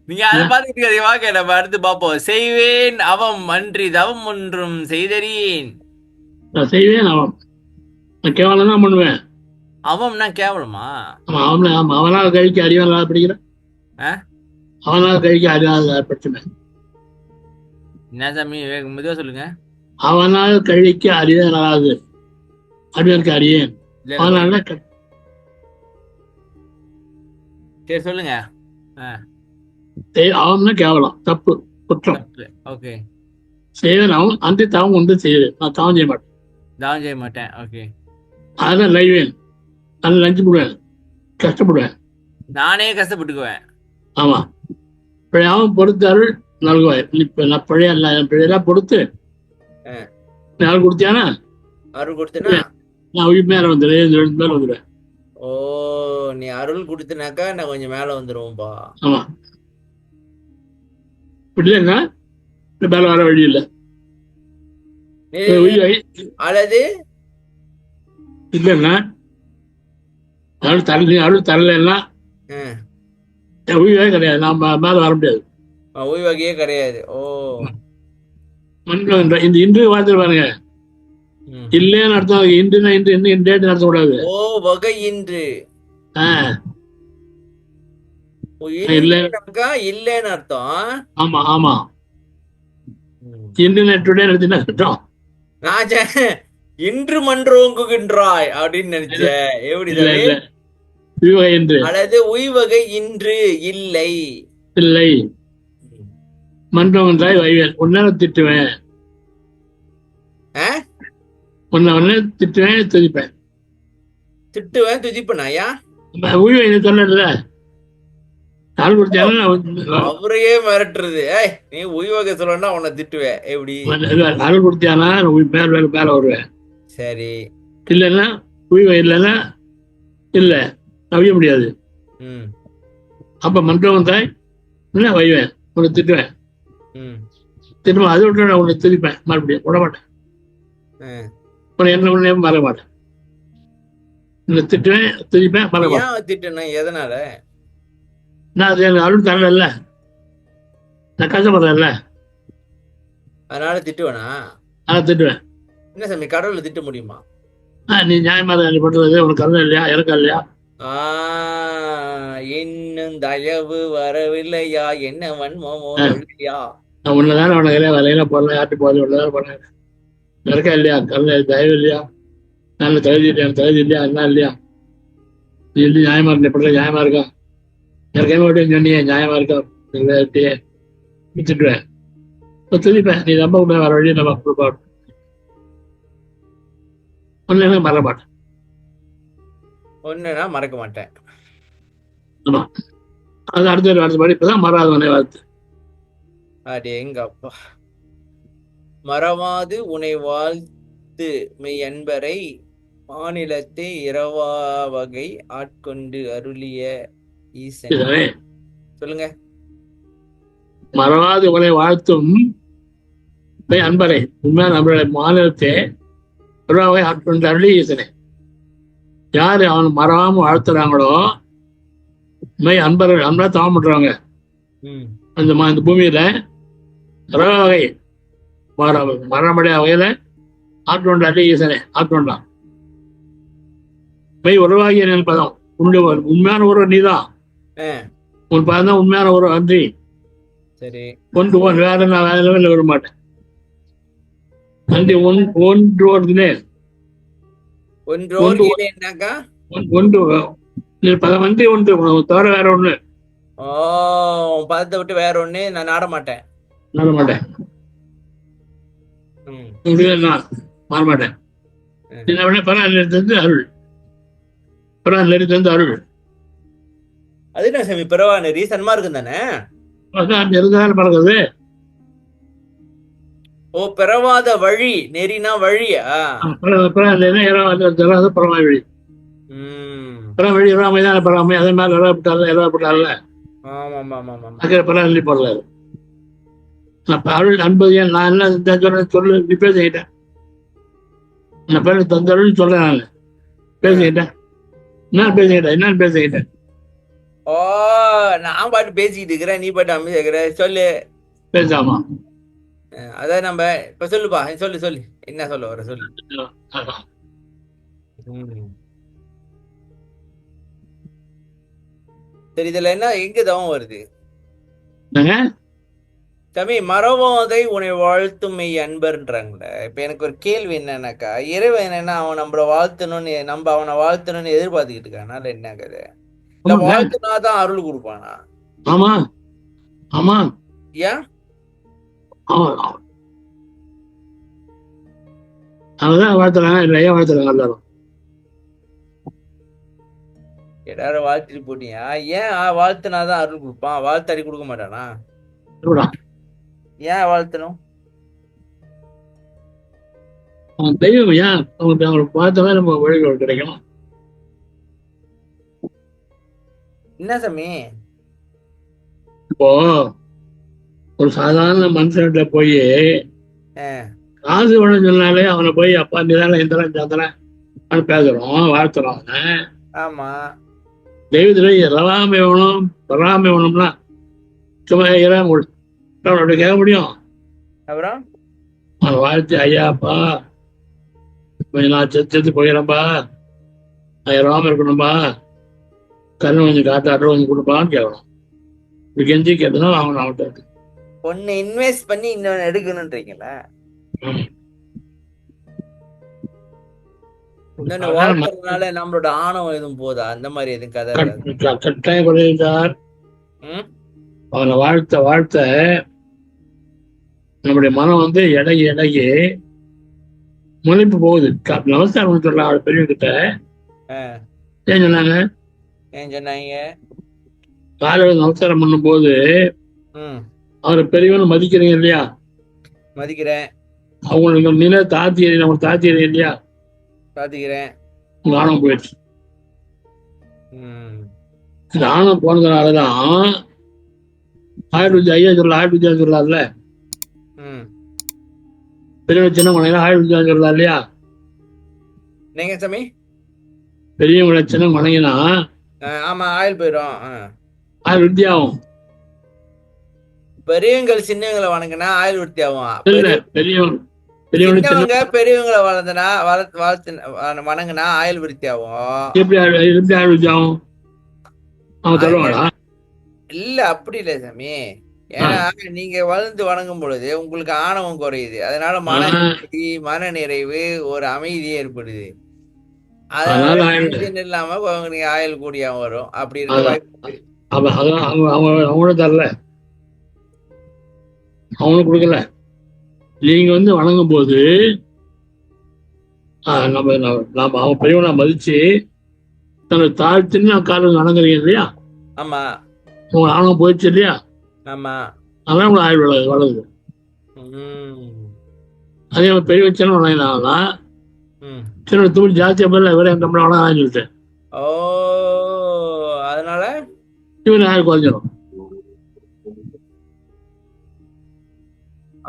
நீங்க அதை பார்த்துட்டு வாங்க, நம்ம அடுத்து பார்ப்போம். செய்வேன் அவம் அன்றி தவம் ஒன்றும் செய்தறியேன். செய்வேன் அவம், கேவலம் தான் பண்ணுவேன். அவம்னா கேவலமா? அவனால கழிக்க அறிவாளா படிக்கிறேன், அவனால கழிக்க அறிவாள பிரச்சனை. என்ன சாமி மெதுவா சொல்லுங்க. அவனால் கழிக்க அறிவாது, அறிவருக்கு அறியேன். அவனால சரி சொல்லுங்க. அவம்னா கேவலம், தப்பு, குற்றம். ஓகே. செய்வேன் அவன் அன்றி தவம் ஒன்று செய்வேன், நான் தவம் செய்ய மாட்டேன். ஓகே. அதான் லைவேன், அதில் லஞ்சு போடுவேன், கஷ்டப்படுவேன், நானே கஷ்டப்பட்டுக்குவேன். ஆமா. பிழையாவும் பொறுத்து அருள் நல்குவாய். இப்ப நான் பிழையெல்லாம் பொறுத்து அருள் கொடுத்தியானா, அருள் கொடுத்தனா நான் உயிர் மேல வந்துடுவேன், மேல வந்துடுவேன். ஓ, நீ அருள் கொடுத்தனாக்கா நான் கொஞ்சம் மேல வந்துருவோம்பா. ஆமா, இல்லைன்னா மேல வர வழி இல்லை. அல்லது இல்லைன்னா அருள் தரலன்னா உயிரே கிடையாது, நாம மேல வர முடியாது, உயிர் வகையே கிடையாது. ஓ, இந்த இன்று வார்த்தை பாருங்க, இல்லைன்னு அர்த்தம். இன்றுனா இன்று டேட் நடத்தக்கூடாது. ஓ, வகை இன்று இல்லைன்னு அர்த்தம். ஆமா ஆமா, இன்டர்நெட் டுடே நடத்தினா அர்த்தம். இன்று மன்றோங்குகின்றாய் அப்படின்னு நினைச்சேன். எப்படி? அல்லது உய்வகை இன்று இல்லை. இல்லை. ம். மன்றம் வந்தாய் வைவேன். உன்னை திட்டுவேன். ஆ? உன்னை திட்டுவேன், துதிப்பேன். திட்டுவேன் துதிப்பனாயா? உய்வை சொல்லல. நாள் கொடுத்தாலும் அவரையே மிரட்டுறது. ஏய் நீ உய்வகை சொல்லணும்னா உன்னை திட்டுவேன் எப்படி? நாள் கொடுத்தானா மேல வருவேன். சரி. இல்லைன்னா உய்வை இல்லைன்னா இல்ல நவிய முடியாது. ம். அப்ப மன்றம் வந்தாய் என்ன வைவேன், உன்னை திட்டுவேன். ம். திரும்ப அதை விட்டு நான் உன்னை திரிப்பேன், மறுபடியும் விட மாட்டேன். உன்னை என்ன உடனே மற மாட்டேன். உன்னை திட்டுவேன், திரிப்பேன், மற மாட்டேன். ஏன் திட்டணும்? எதனால? நான் அது எனக்கு அருள் தரல, நான் கஷ்டப்படுறேன்ல, அதனால திட்டுவேனா? அதை திட்டுவேன். என்ன சாமி கடவுளை திட்ட முடியுமா? நீ நியாயமாக நீ பண்றது உனக்கு கருணை இல்லையா, இறக்கம் இல்லையா? இன்னும் தயவு வரவில்லையா, என்ன வன்மமோ இல்லையா? நான் உன்னதான உனக்கு வலையில போடல, யார்ட்டு போது உள்ளதான போனேன். இறக்கா இல்லையா, கருணை தயவு இல்லையா, நல்ல தகுதி இல்லையா, தகுதி இல்லையா, என்ன இல்லையா? நீ எழுதி நியாயமா இருந்த பண்ற நியாயமா இருக்கா, இறக்கமே விட்டு சொன்னியே நியாயமா இருக்கா, திட்டுவேன், திரிப்பேன். நீ நம்ப உண்மை வர வழி நம்ம கொடுப்பாடு ஒன்னு மற மாட்டேன். ஒண்ணுனா மறக்க மாட்டேன். ஆமா, அது அடுத்த அடுத்த படி இப்பதான் மறாதவனை வாழ்த்து. அடே எங்க அப்பா. மறவாது உனை வாழ்த்து மெய் அன்பரை மாநிலத்தை இரவா வகை ஆட்கொண்டு அருளிய ஈசன். சொல்லுங்க. மறவாது உனை வாழ்த்தும் அன்பரை உண்மையான நண்பர்களை மாநிலத்தை இரவாவை ஆட்கொண்டு அருளிய ஈசனே. யாரு அவன் மறவாம வாழ்த்துறாங்களோ மெய் அன்பர்கள், அன்பா தவம் பண்றாங்க அந்த பூமியில இரவா வகை மரணமடைய வகையில ஆட்கொண்ட அடி ஈசனே ஆட்கொண்டான். மெய் உறவாகிய என் பதம் உண்டு, உண்மையான உறவு நீதான். உன் பதம் தான் உண்மையான உறவு, அன்றி ஒன்று வேற நான் வேற லெவலில் விட மாட்டேன். அன்றி ஒன்று பதம் அன்றி ஒன்று தவிர வேற ஒண்ணு பதத்தை விட்டு வேற ஒண்ணு நான் நாட மாட்டேன். மாற மாட்டேன். பரவாயில்ல அருள், பரவாயில்ல அருள். அது என்ன சாமி பிறவா நெறி சன்மார்க்கம் தானே? பறக்குது. ஓ பிறவாத வழி, நெறினா வழியா? பரவாய் வழி, வழி இராமைதான் பரவாமை. அதே மாதிரி இறப்பட்டால பரவாயில்லை போடலாரு. அருள் அன்பது நான் என்ன சொல்றேன் சொல்லு, நீ பேசிக்கிட்டேன். நான் பேர் தந்தருள் சொல்றேன், நான் பேசிக்கிட்டேன். என்னன்னு பேசிக்கிட்டேன். ஓ நான் பாட்டு பேசிக்கிட்டு இருக்கிறேன், நீ பாட்டு அமைதியாகிற. சொல்லு பேசாமா. அதான் நம்ம இப்ப சொல்லுப்பா, சொல்லு சொல்லு என்ன சொல்ல வர சொல்லு. சரி, இதுல என்ன எங்க தவம் வருது தம்பி? மறவாதை உன்னை வாழ்த்தும் மெய் அன்பர்ன்றாங்களே. இப்ப எனக்கு ஒரு கேள்வி என்னன்னாக்கா, இறைவன் என்னன்னா அவன் நம்மள வாழ்த்தணும்னு, நம்ம அவனை வாழ்த்தணும்னு எதிர்பார்த்துக்கிட்டு இருக்கானால என்ன கதை? இல்ல வாழ்த்துனாதான் அருள் கொடுப்பானா? ஆமா ஆமா, ஏன் அவதான் வாழ்த்துறாங்க, இல்லையா வாழ்த்துறாங்க எல்லாரும். எல்லாரும் வாழ்த்துட்டு போட்டியா? ஏன் வாழ்த்துனாதான் அருள் கொடுப்பான், வாழ்த்தாடி கொடுக்க மாட்டானா? ஏன் வாழ்த்தணும்? தெய்வம் ஏன் அவங்களுக்கு பார்த்தா நம்ம வழிகள் கிடைக்கும். என்ன சாமி இப்போ ஒரு சாதாரண மனுஷன்கிட்ட போய் காசு வேணும்னு சொன்னாலே அவனை போய் அப்பா நீதான இந்தரம் சந்திரன் பேசுறோம், வாழ்த்துறோம். ஆமா, தெய்வத்துல ரவாமை வேணும் பராமை வேணும்னா சும்மா அப்படி கேட்க முடியும்? அப்புறம் அவன் வாழ்த்து, ஐயாப்பா கொஞ்சம் நான் செத்து போயிடறேன்பா, ராம இருக்கணும்பா, கண்ணு கொஞ்சம் காத்தாட்டம் கொஞ்சம் கொடுப்பான்னு கேட்கணும். இப்படி கெஞ்சி கேட்டுதான் வாங்கணும் அவன்கிட்ட. ஒன்னு இன்வெஸ்ட் பண்ணி இன்னொன்னு எடுக்கணும்ன்றீங்களா? இன்னொன்னு வாழ்க்கறதுனால நம்மளோட ஆணவம் எதுவும் போதா? அந்த மாதிரி எதுவும் கதை கட்டாயம் குறையும் சார், அவனை வாழ்த்த வாழ்த்த நம்முடைய மனம் வந்து இடையே இடையே முளைப்பு போகுது. நமஸ்காரம் சொல்லலாம் அவள் பெரியவங்க கிட்ட. ஏன் சொன்னாங்க? ஏன் சொன்னாங்க? காலையில் நமஸ்காரம் பண்ணும்போது ம் அவரை பெரியவனை மதிக்கிறீங்க இல்லையா? மதிக்கிறேன். அவங்களுக்கு நில தாத்தி நம்ம தாத்தி இல்லையா? பாத்துக்கிறேன். உங்க ஆணவம் போயிடுச்சு. ம் இந்த ஆணவம் போனதுனாலதான் ஐயா சொல்லலாம், ஆயுர்வேதியா சொல்லலாம்ல. ம் பெரியவங்க சின்ன குழந்தைங்க ஆயுர்வேதியா சொல்லலாம் இல்லையா? நீங்க சாமி பெரியவங்களை சின்ன குழந்தைங்கன்னா ஆமா ஆயில் போயிடும். ஆயுர்வேதியாகும். பெரியவங்கள் சின்னவங்களை வணங்கினா ஆயுள் விருத்தி ஆகும். இல்ல, பெரியவங்க பெரியவங்க சின்ன சின்னவங்க பெரியவங்களை வளர்ந்தனா வணங்கினா ஆயுள் விருத்தி ஆகும். எப்படி எப்படி ஆயுர்வேதியாகும்? அவன் சொல்லுவாடா? இல்ல அப்படி இல்ல சாமி. ஏன்னா நீங்க வளர்ந்து வணங்கும் பொழுது உங்களுக்கு ஆணவம் குறையுது. அதனால மன நிறைவு, ஒரு அமைதி ஏற்படுது. அதனால டென்ஷன் இல்லாம நீங்க ஆயுள் கூடியா வரும். அப்படி இருக்க வாய்ப்பு. அவங்களும் தரல, அவனும் கொடுக்கல. நீங்க வந்து வணங்கும் போது நம்ம அவன் பெரியவனா மதிச்சு தன்னை தாழ்த்தின்னு காலம் வணங்குறீங்க இல்லையா? ஆமா. உங்க ஆணவம் போயிடுச்சு இல்லையா? ஆமா. அதான் உங்களை ஆயுள் வளருது. அதே மாதிரி பெரிய சின்ன வணங்கினாங்கன்னா சின்ன தூள் ஜாஸ்தியா போல வேற என் கம்பெனி வணங்க சொல்லிட்டேன். ஓ, அதனால இவன் ஆயுள் குறைஞ்சிடும்.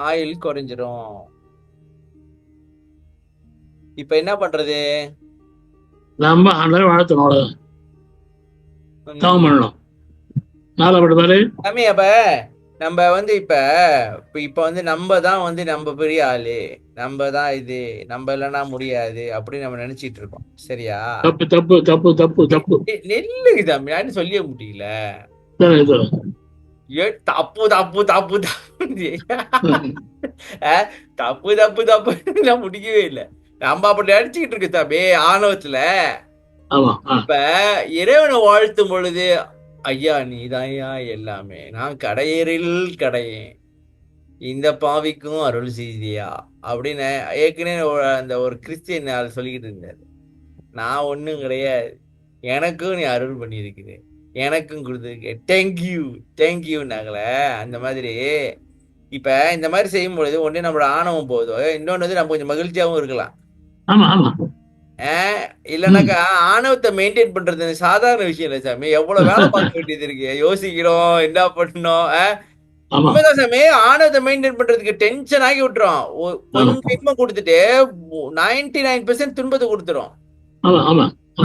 ஆயில் குறைஞ்சிரும். இப்ப என்ன பண்றது? நம்ம அந்த வாழ்த்தணும், அவ்வளவுதான். தவம் பண்ணணும். நாளப்பட்டு பாரு சாமி. அப்ப நம்ம வந்து இப்ப இப்ப வந்து நம்ம தான் வந்து நம்ம பெரிய ஆளு, நம்ம தான் இது, நம்ம இல்லைன்னா முடியாது அப்படின்னு நம்ம நினைச்சிட்டு இருக்கோம். சரியா? தப்பு தப்பு தப்பு தப்பு தப்பு. நெல்லுக்கு சாமி நான் சொல்லிய முடியல. தப்பு தப்பு தப்பு தப்பு தப்பு தப்பு நான் முடிக்கவே இல்லை. நம்ம அப்படி நினைச்சுக்கிட்டு இருக்கு சாமி ஆணவத்துல. இப்ப இறைவனை வாழ்த்தும் பொழுது ஐயா நீதாயா எல்லாமே, நான் கடையேறில் கடையேன், இந்த பாவிக்கும் அருள் செய்தியா அப்படின்னு ஏற்கனவே அந்த ஒரு கிறிஸ்டியன் ஆள் சொல்லிக்கிட்டு இருந்தாரு. நான் ஒன்றும் கிடையாது, எனக்கும் நீ அருள் பண்ணியிருக்கிறேன், எனக்கும் கொடுத்துருக்கேன், தேங்க்யூ தேங்க்யூன்னாங்கள. அந்த மாதிரி இப்ப இந்த மாதிரி செய்யும் பொழுது ஒண்ணு நம்மளோட ஆணவம் போதும், இன்னொன்னு வந்து நம்ம கொஞ்சம் மகிழ்ச்சியாகவும் இருக்கலாம். இல்லைன்னாக்கா ஆணவத்தை மெயின்டைன் பண்றது சாதாரண விஷயம் இல்லை சாமி. எவ்வளவு வேலை பார்க்க வேண்டியது இருக்கு, யோசிக்கிறோம், என்ன பண்ணணும். உண்மைதான் சாமி. ஆணவத்தை மெயின்டைன் பண்றதுக்கு டென்ஷன் ஆகி விட்டுரும். கொஞ்சம் இன்பம் கொடுத்துட்டு 99% துன்பத்தை கொடுத்துரும்.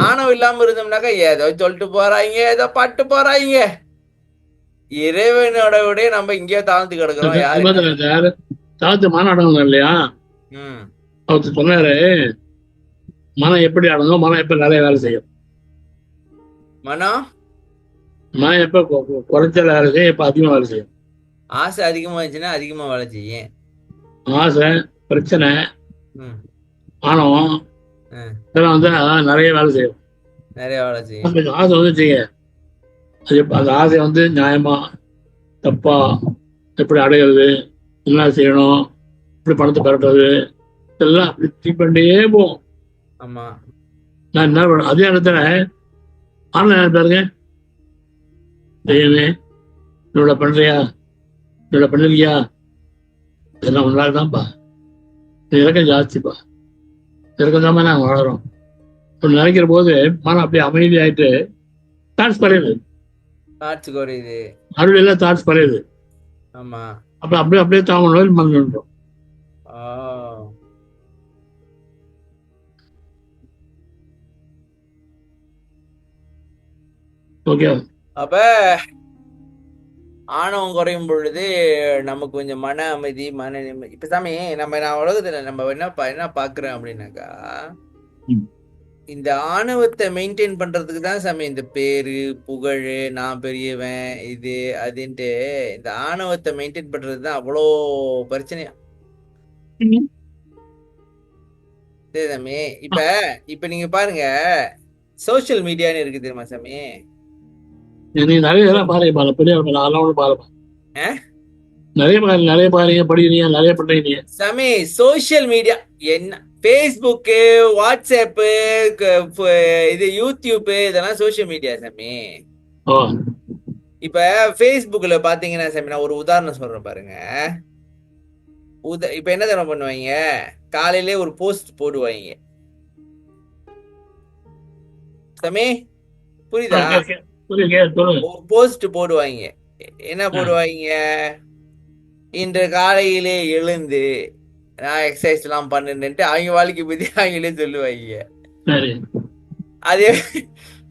ஆணவம் இல்லாம இருந்தோம்னாக்கா ஏதோ சொல்லிட்டு போறாங்க, ஏதோ பட்டு போறாங்க. இறைவனோட விட நம்ம இங்கேயோ தாழ்ந்து கிடக்குறோம். யாரு தாழ்த்து மாநாடம் இல்லையா? அவர் சொன்னாரு, மனம் எப்படி அடங்கும், மனம் எப்ப நிறைய வேலை செய்யும். மனம் எப்ப குறைச்சல வேலை செய்யும், எப்ப அதிகமா வேலை செய்யும். ஆசை அதிகமா இருந்துச்சுன்னா அதிகமா வேலை செய்யும். ஆசை, பிரச்சனை, ஆணவம் இதெல்லாம் வந்து நிறைய வேலை செய்யும். நிறைய வேலை செய்யும். ஆசை வந்து செய்ய, அந்த ஆசை வந்து நியாயமா தப்பா, எப்படி அடைகிறது, என்ன செய்யணும், எப்படி பணத்தை பெறறது, இதெல்லாம் அப்படி பண்ணிட்டே போகும். ஆமா. நான் என்ன பண்ண அதே இடத்துல ஆன்லைன் பாருங்க, தெய்வமே இவ்வளோ பண்றியா, இவ்வளோ பண்ணிருக்கியா, இதெல்லாம் ஒன்றால் தான்ப்பா, இறக்கம் ஜாஸ்திப்பா, இறக்கம் தான் நாங்கள் வளரோம் நினைக்கிற போது மனம் அப்படியே அமைதி ஆயிட்டு தாட்ஸ் குறையுது. அருள் எல்லாம் தாட்ஸ் குறையுது. ஆமா. அப்ப அப்படியே அப்படியே தாமரை மறந்துடும். ஓகே. அப்ப ஆணவம் குறையும் பொழுது நமக்கு கொஞ்சம் மன அமைதி, மன நிம்மதி. இப்ப சாமி நான் உலகத்துல நம்ம என்ன பாக்குறோம் அப்படின்னாக்கா, இந்த ஆணவத்தை மெயின்டைன் பண்றதுக்கு தான் சாமி இந்த பேரு புகழ், நான் பெரியவன், இது அதுன்ட்டு இந்த ஆணவத்தை மெயின்டைன் பண்றது தான் அவ்வளோ பிரச்சனையா. சரி சாமி. இப்ப நீங்க பாருங்க, சோசியல் மீடியான்னு இருக்கு தெரியுமா சாமி? நீ நிறைய இதெல்லாம் பாருங்க பாரு, பெரிய அதெல்லாம் ஒன்றும் பாருப்பா. ஆ? நிறைய பாருங்க, படிக்கிறீங்க, நிறைய பண்றீங்க. சாமி சோசியல் மீடியா என்ன, ஃபேஸ்புக்கு, வாட்ஸ்அப்பு, இது யூடியூப், இதெல்லாம் சோசியல் மீடியா சாமி. ஓ இப்ப ஃபேஸ்புக்ல பாத்தீங்கன்னா சாமி, நான் ஒரு உதாரணம் சொல்றேன் பாருங்க. இப்ப என்ன தெரியுமா பண்ணுவாங்க, காலையிலே ஒரு போஸ்ட் போடுவாங்க சாமி, புரியுதா? புரியுது, சொல்லுங்க. ஒரு போஸ்ட் போடுவாங்க. என்ன போடுவாங்க, இன்று காலையிலே எழுந்து நான் எக்ஸசைஸ் எல்லாம் பண்ணுன்னுட்டு அவங்க வாழ்க்கை பத்தி அவங்களே சொல்லுவாங்க. சரி. அதே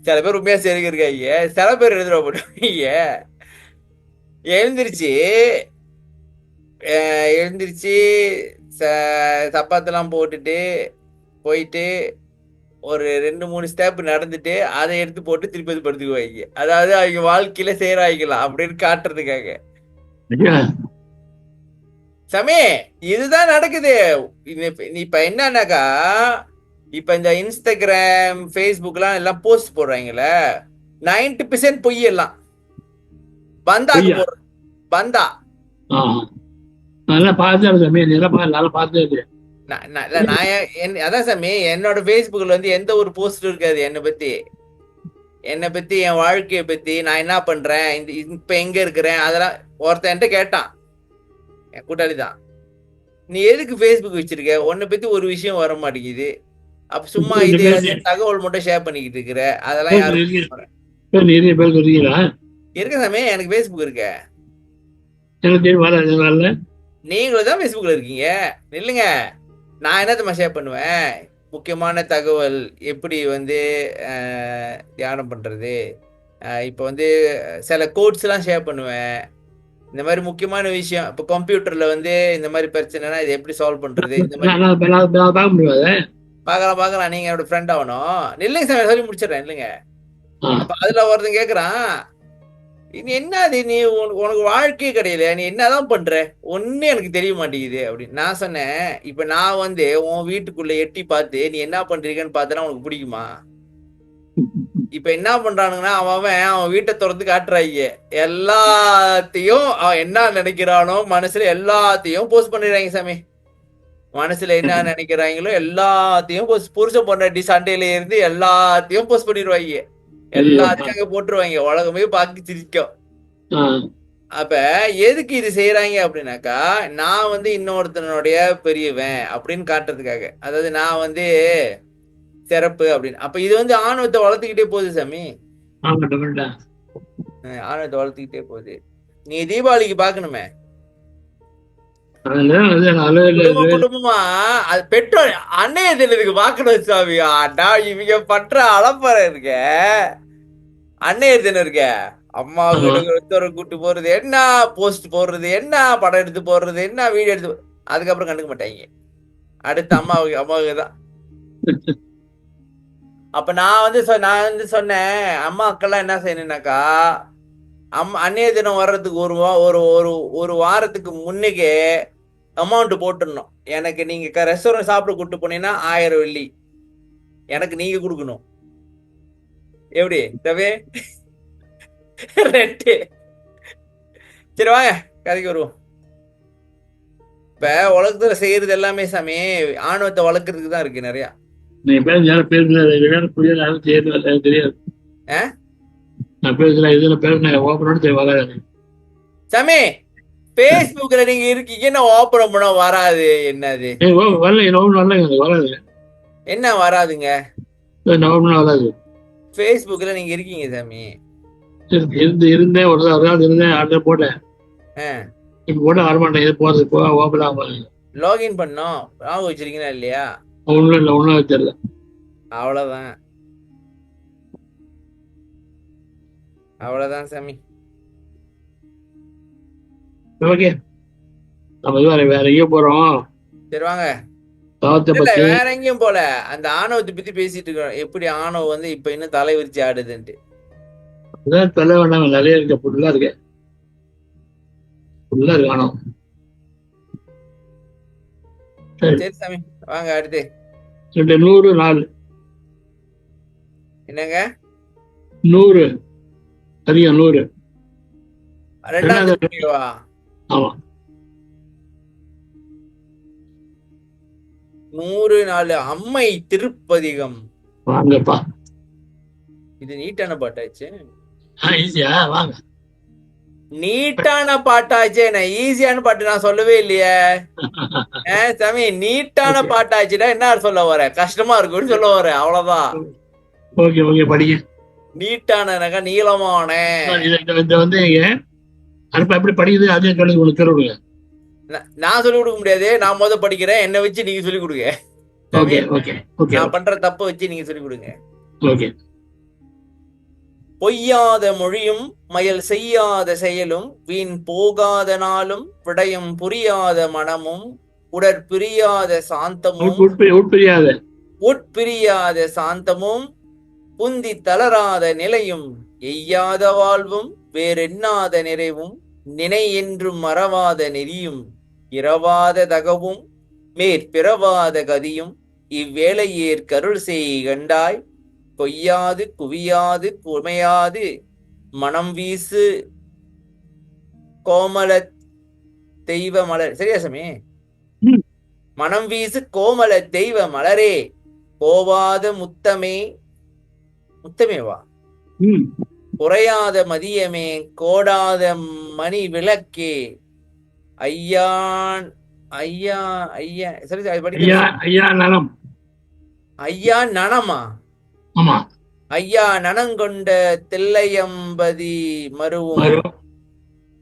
சில பேர் உண்மையா இருக்காங்க, சில பேர் எழுதுற போடுவாங்க. எழுந்திருச்சு எழுந்திருச்சு சப்பாத்தெல்லாம் போட்டுட்டு போயிட்டு ஒரு 2-3 ஸ்டெப் நடந்துட்டு அதை எடுத்து போட்டு திருப்பி அது படுத்துக்குவாங்க. அதாவது அவங்க வாழ்க்கையில செய்யறாங்களா அப்படின்னு காட்டுறதுக்காக. ஐயா, சாமி இதுதான் நடக்குது. இப்ப என்னன்னாக்கா, இப்ப இந்த இன்ஸ்டாகிராம், ஃபேஸ்புக்லாம் எல்லாம் போஸ்ட் போடுறாங்கல்ல, 90% பொய் எல்லாம். பந்தாக்கு ஐயா. போடுற பந்தா. ஆ, நல்லா பார்த்தேன் சாமி, நல்லா பார்த்தே இல்லையா? அதான் சாமி, என்னோட ஃபேஸ்புக்ல வந்து எந்த ஒரு போஸ்ட் இருக்காது என்னை பத்தி, என் வாழ்க்கையை பத்தி, நான் என்ன பண்றேன், இப்ப எங்க இருக்கிறேன், அதெல்லாம். ஒருத்தன் என்கிட்ட கேட்டான், என் கூட்டாளி தான், நீ எதுக்கு ஃபேஸ்புக் வச்சிருக்க, உன்னை பத்தி ஒரு விஷயம் வர மாட்டேங்குது, அப்ப சும்மா இது தகவல் மட்டும் ஷேர் பண்ணிக்கிட்டு இருக்கிற, அதெல்லாம் யாரும் நிறைய பேர் இருக்கீங்களா? இருக்க சாமி, எனக்கு ஃபேஸ்புக் இருக்க. எனக்கு தெரியும், வரல. நீங்களும் தான் ஃபேஸ்புக்ல இருக்கீங்க. இல்லைங்க, நான் என்னத்தம்மா ஷேர் பண்ணுவேன், முக்கியமான தகவல், எப்படி வந்து தியானம் பண்றது, இப்போ வந்து சில கோட்ஸ் எல்லாம் ஷேர் பண்ணுவேன். இந்த மாதிரி முக்கியமான விஷயம், இப்போ கம்ப்யூட்டர்ல வந்து இந்த மாதிரி பிரச்சனைனா இதை எப்படி சால்வ் பண்றது, இந்த மாதிரி பார்க்க முடியாது. பார்க்கலாம். நீங்க என்னோட ஃப்ரெண்ட் ஆகணும். இல்லைங்க சார், சொல்லி முடிச்சிடறேன். இல்லைங்க, அப்ப அதுல ஒருத்தன் கேக்குறான், நீ என்னது, நீ உனக்கு வாழ்க்கையே கிடையாது, நீ என்னதான் பண்ற, ஒண்ணு எனக்கு தெரிய மாட்டேங்குது அப்படின்னு. நான் சொன்னேன், இப்ப நான் வந்து உன் வீட்டுக்குள்ள எட்டி பார்த்து நீ என்ன பண்றீங்கன்னு பார்த்தனா உனக்கு பிடிக்குமா? இப்ப என்ன பண்றானுங்கன்னா, அவன் வீட்டை திறந்து காட்டுறாங்க, எல்லாத்தையும் அவன் என்ன நினைக்கிறானோ மனசுல எல்லாத்தையும் போஸ்ட் பண்ணிடுறாங்க சாமி. மனசுல என்ன நினைக்கிறாங்களோ எல்லாத்தையும் புருஷன் பொண்டாட்டி சண்டையில இருந்து எல்லாத்தையும் போஸ்ட் பண்ணிடுவாங்க, எல்லாத்தையும் அங்க போட்டுருவாங்க, உலகமே பார்க்க சிரிக்கும். அப்ப எதுக்கு இது செய்யறாங்க அப்படின்னாக்கா, நான் வந்து இன்னொருத்தனுடைய பெரியவன் அப்படின்னு காட்டுறதுக்காக, அதாவது நான் வந்து சிறப்பு அப்படின்னு. அப்ப இது வந்து ஆணவத்தை வளர்த்துக்கிட்டே போகுது சாமி, ஆணவத்தை வளர்த்துக்கிட்டே போகுது. நீ தீபாவளிக்கு பாக்கணுமே, குடும்பமா அது பெட்ரோல் அன்னைய தினத்துக்கு பாக்கணும் சாமி. இவங்க பண்ற அலப்பற இருக்க, அன்னைய தினம் இருக்க, அம்மா கூட்டு போறது என்ன, போஸ்ட் போடுறது என்ன, படம் எடுத்து போடுறது என்ன, வீடியோ எடுத்து, அதுக்கப்புறம் கண்டுக்க மாட்டாங்க. அடுத்து அம்மாவுக்கு தான். அப்ப நான் வந்து சொன்னேன், அம்மாக்கெல்லாம் என்ன செய்யணும்னாக்கா, அன்னைய தினம் வர்றதுக்கு ஒரு வாரத்துக்கு முன்னுக்கே அமௌண்ட் போட்டுடணும். எனக்கு நீங்க ரெஸ்டாரண்ட் சாப்பிட கூட்டு போனீங்கன்னா 1000 வெள்ளி எனக்கு நீங்க கொடுக்கணும். எப்படி தவே? ரெண்டு. சரி வாங்க கதைக்கு வருவோம். இப்ப உலகத்துல செய்யறது எல்லாமே சாமி ஆணவத்தை வளர்க்கறதுக்கு தான் இருக்கு நிறைய. தெரியாது சாமி, பேஸ்புக்ல நீங்க இருக்கீங்க, ஓபன் பண்ண வராது, என்னது என்ன வராதுங்க? பேஸ்புக்ல நீங்க இருக்கீங்க சாமி, இருந்தேன் ஒரு நாள் இருந்தேன், ஆர்டர் போட்டேன், இப்ப போட வரமாட்டேன், போறது ஓபன் ஆகும். லாகின் பண்ணோம், ஞாபகம் வச்சிருக்கீங்களா இல்லையா? ஒண்ணும் இல்லை, ஒன்றும் வச்சிடல, அவ்வளவுதான் சாமி. ஓகே, நம்ம வேற எங்கேயும் போறோம். சரி வாங்க, வேற எங்கேயும் போல, அந்த ஆணவத்தை பத்தி பேசிட்டு இருக்கோம், எப்படி ஆணவம் வந்து இப்ப இன்னும் தலை விரிச்சு ஆடுதுன்ட்டு. சொல்ல வேண்டாம், நிறைய இருக்கு, ஃபுல்லா இருக்கு ஆணவம். சரி சாமி வாங்க அடுத்து. 100 நாள் என்னங்க? 100 அதிகம் 100. ரெண்டாவது ரெண்டாவது திருப்பியவா? ஆமா 104 அம்மை திருப்பதிகம். வாங்கப்பா. இது நீட்டான பாட்டாச்சு. ஈஸியா வாங்க. நீட்டான பாட்டாச்சே, நான் ஈஸியான பாட்டு நான் சொல்லவே இல்லையே. சாமி நீட்டான Okay. பாட்டாச்சுடா என்ன சொல்ல வர? கஷ்டமா இருக்குன்னு சொல்ல வர, அவ்வளவுதான். ஓகே ஓகே படிங்க. நீட்டான நீளமான. இதை வந்து அனுப்ப எப்படி படிக்குது அதே சொல்லி உங்களுக்கு விடுங்க. நான் சொல்லிக் கொடுக்க முடியாது, நான் முதல் படிக்கிறேன், என்ன வச்சு நீங்க சொல்லிக் கொடுங்க. ஓகே ஓகே ஓகே நான் பண்ற தப்ப வச்சு நீங்க சொல்லிக் கொடுங்க. ஓகே. பொய்யாத மொழியும் மயல் செய்யாத செயலும் வீண் போகாத நாளும் விடயம் புரியாத மனமும் உடற்பிரியாத சாந்தமும் உட்பிரியாத உட்பிரியாத சாந்தமும் புந்தி தளராத நிலையும் எய்யாத வாழ்வும் வேறெண்ணாத நிறைவும் நினை என்றும் மறவாத நெறியும் இரவாத தகவும் மேற்பிறவாத கதியும் இவ்வேளையேற் கருள் செய் கண்டாய் கொய்யாது குவியாது குமையாது மனம் வீசு கோமல தெய்வ மலர். சரியா சாமி? மனம் வீசு கோமல தெய்வ மலரே கோவாத முத்தமே. முத்தமேவா? குறையாத மதியமே கோடாத மணி விளக்கே ஐயான் ஐயா ஐயா. சரி அது படிக்க. ஐயா நலம். ஐயா நனமா? ஆமா. ஐயா நனங்கொண்ட தில்லையம்பதி மருவும்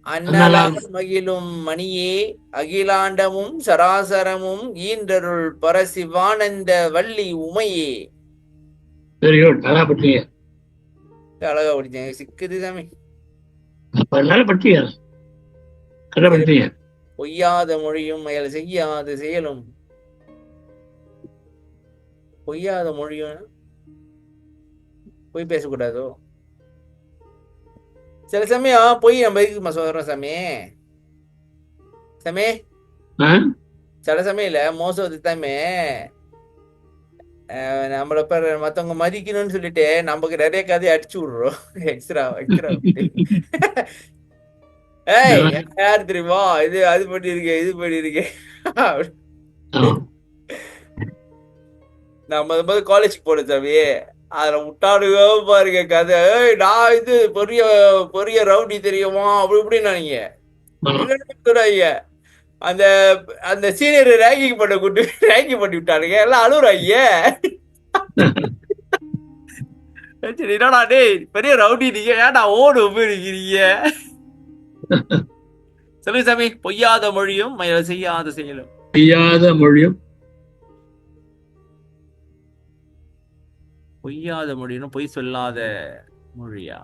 அன்னலால் மகிழும் மணியே அகிலாண்டமும் சராசரமும் ஈன்றருள் பரசிவானந்த வள்ளி உமையே. Very good. நல்லா படிச்சீங்க. அழகா படிச்சேன். சிக்குது சாமி. படிச்சீங்க. பொய்யாத மொழியும் மயல் செய்யாத செயலும். பொய்யாத மொழியும் பொய் பேசக்கூடாதோ? சில சமயம் பொய் நம்ம எதுக்கு சொல்றோம் சாமி? சாமி சில சமயம் இல்ல மோசம் தாமே நம்மள மத்தவங்க மதிக்கணும்னு சொல்லிட்டு நமக்கு நிறைய கதையை அடிச்சு விடுறோம். Extra extra. ஏய் யார் தெரியுமா இது அது பண்ணிருக்கேன் இது பண்ணிருக்கேன். நம்ம காலேஜுக்கு போனோம் சாமி, அதுல முட்டாடுக பாருங்க கதை. நான் இது பெரிய பெரிய ரவுடி தெரியுமா அப்படி இப்படின்னு நினைங்க. அந்த அந்த சீனியர் ரேங்கிங் பண்ண கூட்டு ரேங்கிங் பண்ணி விட்டாருங்க. எல்லாம் அழுகுறாங்க. சரி என்னடா டேய் பெரிய ரவுடி நீங்க ஏன்டா ஓடு போயிருக்கிறீங்க? சொல்லு சாமி. பொய்யாத மொழியும் மயல் செய்யாத செயலும். பொய்யாத மொழியும் பொய்யாத மொழியும் பொய் சொல்லாத மொழியா?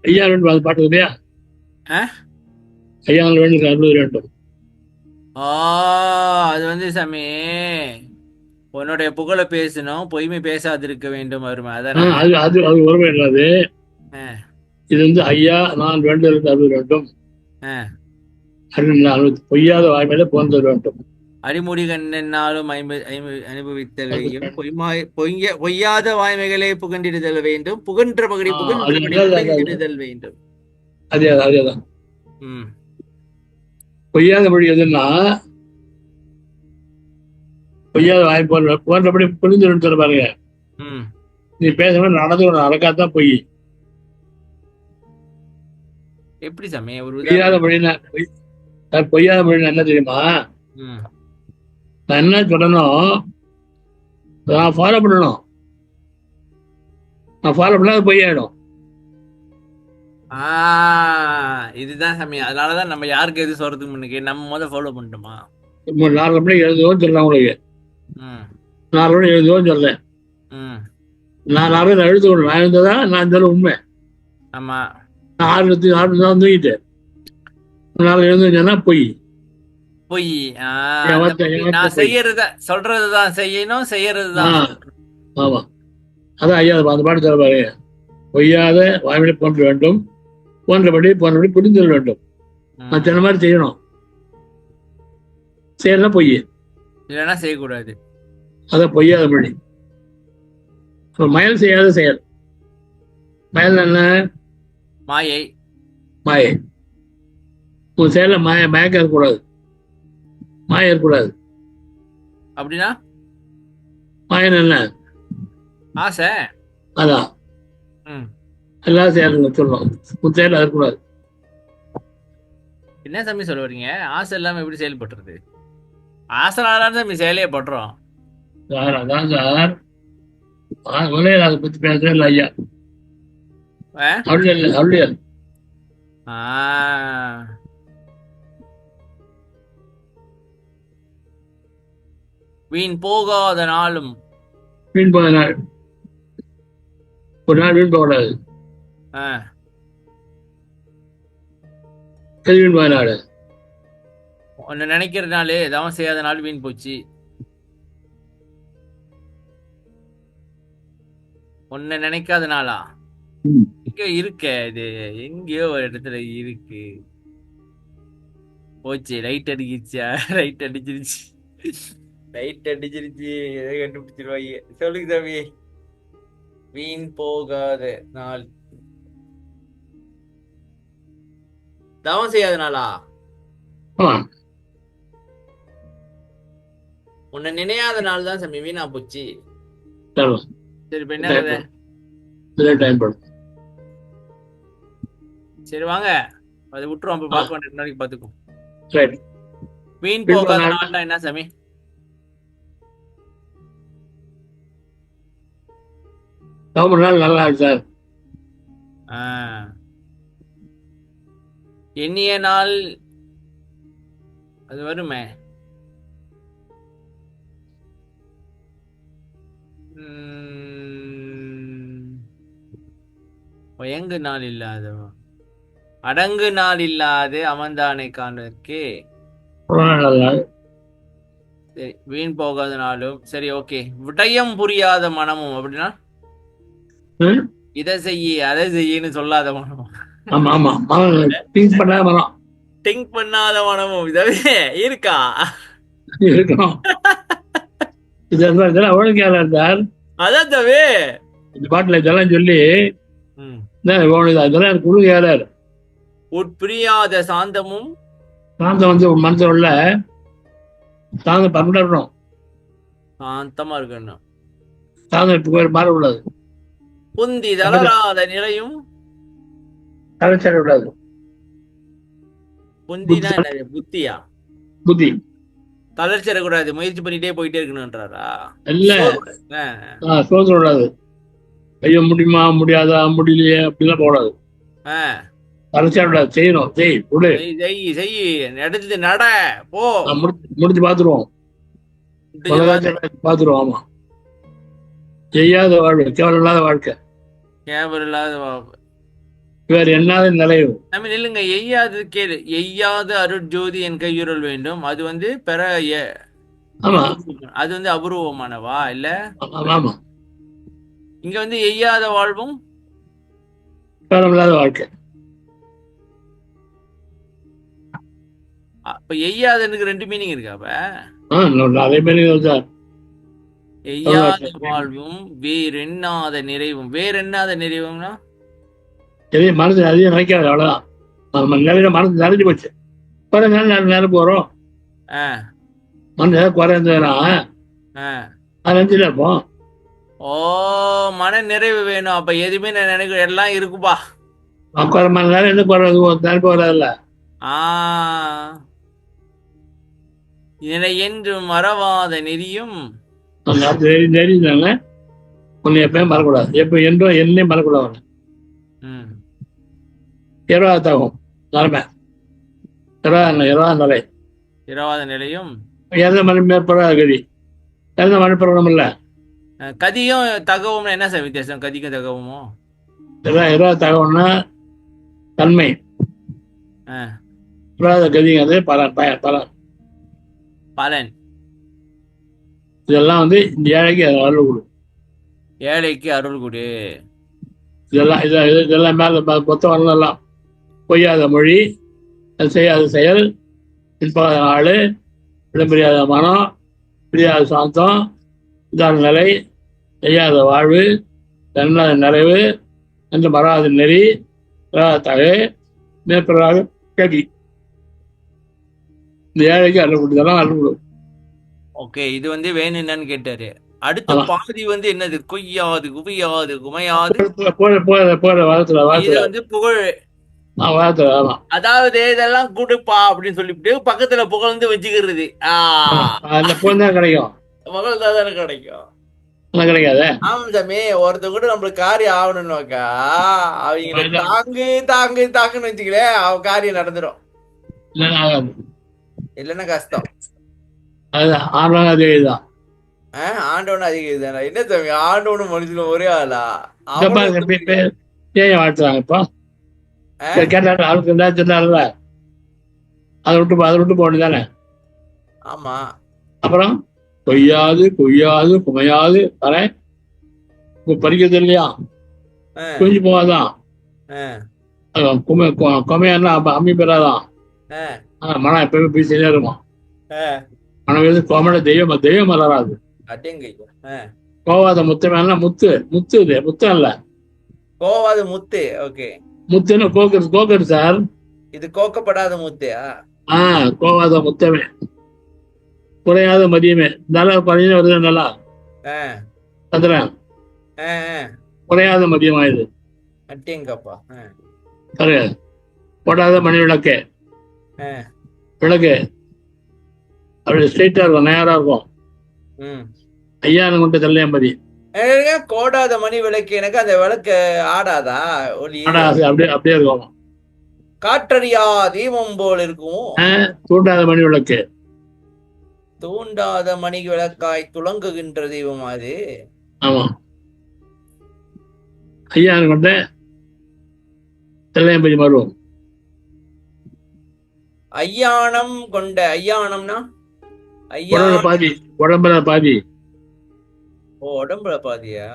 ஐயா வேண்டும் பாட்டு இல்லையா? ஐயா வேண்டும் 60 வேண்டும். அது வந்து சாமி உன்னுடைய புகழ பேசணும், பொய்மை பேசாதிருக்க வேண்டும் வருமா? அதான் அது அது உரிமை இல்லாது. இது வந்து ஐயா நான் வேண்டும் 60 வேண்டும். பொய்யாத வாய்மையில போந்தது வேண்டும். அடிமுடி கண்ணென்னாலும் அனுபவித்தலையும் பொய்யாத வாய்மைகளை புகண்டிடுதல் வேண்டும். புகன்ற பகுதி புகண்டிடுதல் வேண்டும். அதேதான். பொய்யாத மொழி எதுன்னா பொய்யாத வாய் போன்றபடி புரிந்து பாருங்க. நீ பேசணும் நடந்து நடக்காதான் பொய். எப்படி சாமி? பொய்யாத மொழினா பொய்யாத மொழினா என்ன தெரியுமா? நான் என்ன சொல்லணும் நான் ஃபாலோ பண்ணணும். நான் ஃபாலோ பண்ணா அது பொய்யாயிடும். இதுதான் சாமி. அதனாலதான் நம்ம யாருக்கு எது சொல்றதுக்கு முன்னுக்கு நம்ம முதல்ல ஃபாலோ பண்ணிட்டோமா? 4 மணிக்கு எழுதுவோம் சொல்றேன் உங்களுக்கு. 4 மணி எழுதுவோம் சொல்றேன். நான் 4 மணி எழுதுவோம். நான் எழுந்ததா நான் சொல்ல உண்மை. ஆமா. நான் 6 தான் தூங்கிட்டு 4 எழுதுனா பொய். பொய். நான் செய்யறத சொல்றதுதான் செய்யணும், செய்யறதுதான். ஆமா. அதான் ஐயா அந்த பாட்டு சொல்ல பாரு. பொய்யாத வாய்மொழி போன்ற வேண்டும், போன்றபடி புரிந்து வேண்டும். நான் சொன்ன மாதிரி செய்யணும். செய்யலாம் பொய் இல்லைன்னா செய்யக்கூடாது. அதான் பொய்யாத மொழி. மயல் செய்யாத செயல். மயல் என்ன? மாயை. மாயை. உன் செயல மயக்கம் இருக்கக்கூடாது, மாயம் இருக்கக்கூடாது. அப்படின்னா மாயன் என்ன? ஆசை. அதான் ம். எல்லா செயலும் சொல்லணும். உன் செயல் இருக்கக்கூடாது. என்ன சாமி சொல்ல வரீங்க? ஆசை இல்லாம எப்படி செயல்பட்டுறது? ஆசைனால சாமி செயலையே பண்றோம். சார் அதான் சார், விளையாட அதை பத்தி பேசவே இல்லை ஐயா. ஆ? அருளியல். ஆ. வீண் போகாத நாளும். வீண் போக நாள், ஒரு நாள் வீண் போகக்கூடாது. ஆ. எது வீண் போக நாள்? உன்னை நினைக்கிறதுனாலே தவம் செய்யாத நாள் வீண் போச்சு. உன்னை நினைக்காத நாளா? எங்க இருக்க இது? எங்கேயோ ஒரு இடத்துல இருக்கு. போச்சு, லைட் அடிக்கிச்சா? லைட் அடிச்சிருச்சு. லைட் அடிச்சிருச்சு. எதை கண்டுபிடிச்சிருவாங்க? சொல்லுங்க தம்பி. வீண் போகாத நாள், தவம் செய்யாத நாளா? ஆமா, உன்னை நினையாத நாள் தான் சாமி வீணா போச்சு. தரும். சரி, இப்ப என்ன கதை? டைம் படும். சரி வாங்க, அதை விட்டுருவோம். அப்ப பார்க்க வேண்டிய நாளைக்கு பார்த்துக்கோ. ரைட். வீண் போகாத நாள்னா என்ன சாமி? நாள் நல்லா இருக்கு சார். எண்ணிய நாள் அது வருமே. எங்கு நாள் இல்லாத, அடங்கு நாள் இல்லாது அமர்ந்தானை காண்பதற்கே. சரி, வீண் போகாத நாளும் சரி, ஓகே. விடயம் புரியாத மனமும் அப்படின்னா இதை செய்ய அதை செய்யன்னு சொல்லாத மனமும். ஆமா ஆமா, திங்க் பண்ணாத மனம். திங்க் பண்ணாத மனமும் இதவே இருக்கா? இருக்கணும். இதெல்லாம் அவனுக்கு யாரா இருந்தார்? அதான் தவே இந்த பாட்டுல இதெல்லாம் சொல்லி அதெல்லாம் குழு யாராரு? உட்பிரியாத சாந்தமும். சாந்தம் வந்து மனசுல உள்ள சாந்தம் பரவணும். சாந்தமா இருக்கணும். சாந்தம் இப்ப பேர் மாறக்கூடாது. புந்தி தளராத நிலையும். தலைச்சடக்கூடாது. புந்தினா என்ன? புத்தியா? புத்தி தளர்ச்சிடக்கூடாது, முயற்சி பண்ணிட்டே போயிட்டே இருக்கணும்ன்றாரா? இல்ல, சோதக்கூடாது. ஐயோ முடியுமா முடியாதா முடியலையே அப்படிலாம் போடாது. தலைச்சடக்கூடாது. செய்யணும். எடுத்து நட போ. முடிச்சு பாத்துருவோம். பாத்துருவோம். ஆமா, செய்யாத வாழ்க்கை கேவலம் இல்லாத வாழ்க்கை. கேவலம் இல்லாத வாழ்க்கை. வேறு என்னாத நிலையும் நம்ம நில்லுங்க. எய்யாது கேளு. எய்யாது அருட்ஜோதி என் கையுறல் வேண்டும். அது வந்து பெற. ஆமா, அது வந்து அபூர்வமானவா இல்ல? ஆமா. இங்க வந்து எய்யாத வாழ்வும் கேவலமில்லாத வாழ்க்கை. அப்ப எய்யாதனுக்கு ரெண்டு மீனிங் இருக்கா? அதே மீனிங் சார். எய்யாத வாழ்வும் வேறெண்ணாத நிறைவும். வேறெண்ணாத நிறைவும்னா எதையும் மனசு அதிகம் நினைக்காது, அவ்வளவுதான். நம்ம நிலையில மனசு நிறைஞ்சு போச்சு. குறை நேரம் போறோம். மனசு ஏதாவது குறைந்ததுன்னா அது நினைச்சுட்டு இருப்போம். ஓ, மன நிறைவு வேணும். அப்ப எதுவுமே நான் நினைக்க எல்லாம் இருக்குப்பா. குறை மணி நேரம் என்ன குறை நினைப்பு வராதுல்ல. நிலை என்று மறவாத நெறியும். நெறிந்தாங்க உன்னை எப்பயும் மறக்கூடாது. எப்ப என்றும் என்னையும் மறக்கூடாது. இரவாதாகும் நிலைமை. நிலை. இரவாத நிலையும் இறந்த மணி மேற்படாத கதி. இறந்த மணி பிறகணும் இல்ல. கதியும் தகவம்னா என்ன சார் வித்தியாசம்? கதிக்கும் தகவமோ? இரவாத தகவம்னா தன்மை. கதிங்கிறது பலன். பலன் பலன். இதெல்லாம் வந்து இந்த ஏழைக்கு அருள் கொடு. ஏழைக்கு அருள் கொடு. இதெல்லாம் மேல மொத்த வரலாம். பொய்யாத மொழி, செய்யாத செயல், பின்பாத ஆளு, இடம்பெரியாத மனம், பிரியாத சாந்தம், இதான நிலை, செய்யாத வாழ்வு, தன்னாத நிறைவு, என்று மறாத நெறி, தகை, மேற்படாத கதி. இந்த ஏழைக்கு அருள் கொடுத்தாலும் அருள் கொடு. ஓகே, இது வந்து வேணும் என்னன்னு கேட்டாரு. அடுத்த ஆமா. பாதி வந்து என்னது? கொய்யாது, குவியாது, குமையாது. போற வாரத்துல இது வந்து புகழ். வாரத்துல ஆமா. அதாவது இதெல்லாம் கொடுப்பா அப்படின்னு சொல்லிவிட்டு பக்கத்துல புகழ்ந்து வச்சுக்கிறது. அந்த போன் தான் கிடைக்கும். புகழ்ந்தா தானே கிடைக்கும். கிடைக்காத. ஆமா சாமி, ஒருத்த கூட நம்மளுக்கு காரியம் ஆகணும்னாக்கா அவங்க தாங்கு தாங்கு தாங்குன்னு வச்சுக்கல, அவன் காரியம் நடந்துடும். இல்லைன்னா கஷ்டம். அதுதான் ஆண்டவன் ஆண்டவன் அதிகம் இதுதானே. என்ன சாமி, ஆண்டவனும் மனுஷனும் ஒரே ஆளா? ஏன் வாழ்த்துறாங்க இப்போ? கேட்டாரு அவருக்கு சொன்னார்ல, அதை விட்டு போகணும் தானே. ஆமா. அப்புறம் கொய்யாது கொய்யாது குமையாது வர பறிக்கிறது இல்லையா, குஞ்சு போவாதான். குமையானா அம்மி பெறாதான். மனம் எப்பவுமே பேசினே இருக்கும். மனம் கோமட தெய்வம் தெய்வம் வளராது. கோவாத முத்தமேனா முத்து முத்து இது முத்தம் இல்ல, கோவாத முத்து. Okay, முத்துன்னு கோக்கரு sir. இது கோக்கப்படாத முத்து. கோவாத முத்தமே, குறையாத மதியமே. நல்லா பதினே வருது. நல்லா வந்துடுறேன். குறையாத மதியம் ஆயுது. அட்டேங்கப்பா. சரி, போடாத மணி விளக்கு. விளக்கு அப்படி ஸ்ட்ரெயிட்டா இருக்கும், நேரா இருக்கும். ஐயா கொண்டு தெல்லையம்பதி. கோடாத மணி விளக்கு. எனக்கு அந்த விளக்கு ஆடாதா? ஒளி அப்படியே இருக்கும். காற்றறியா தீபம் போல் இருக்கும். தூண்டாத மணி விளக்கு. தூண்டாத மணி விளக்காய் துளங்குகின்ற தெய்வம் அது. ஆமா, ஐயா கொண்ட தெல்லையம்பதி மருவம். ஐயானம் கொண்ட. ஐயானம்னா பாதி, உடம்புல பாதி. உடம்புல பாதியா?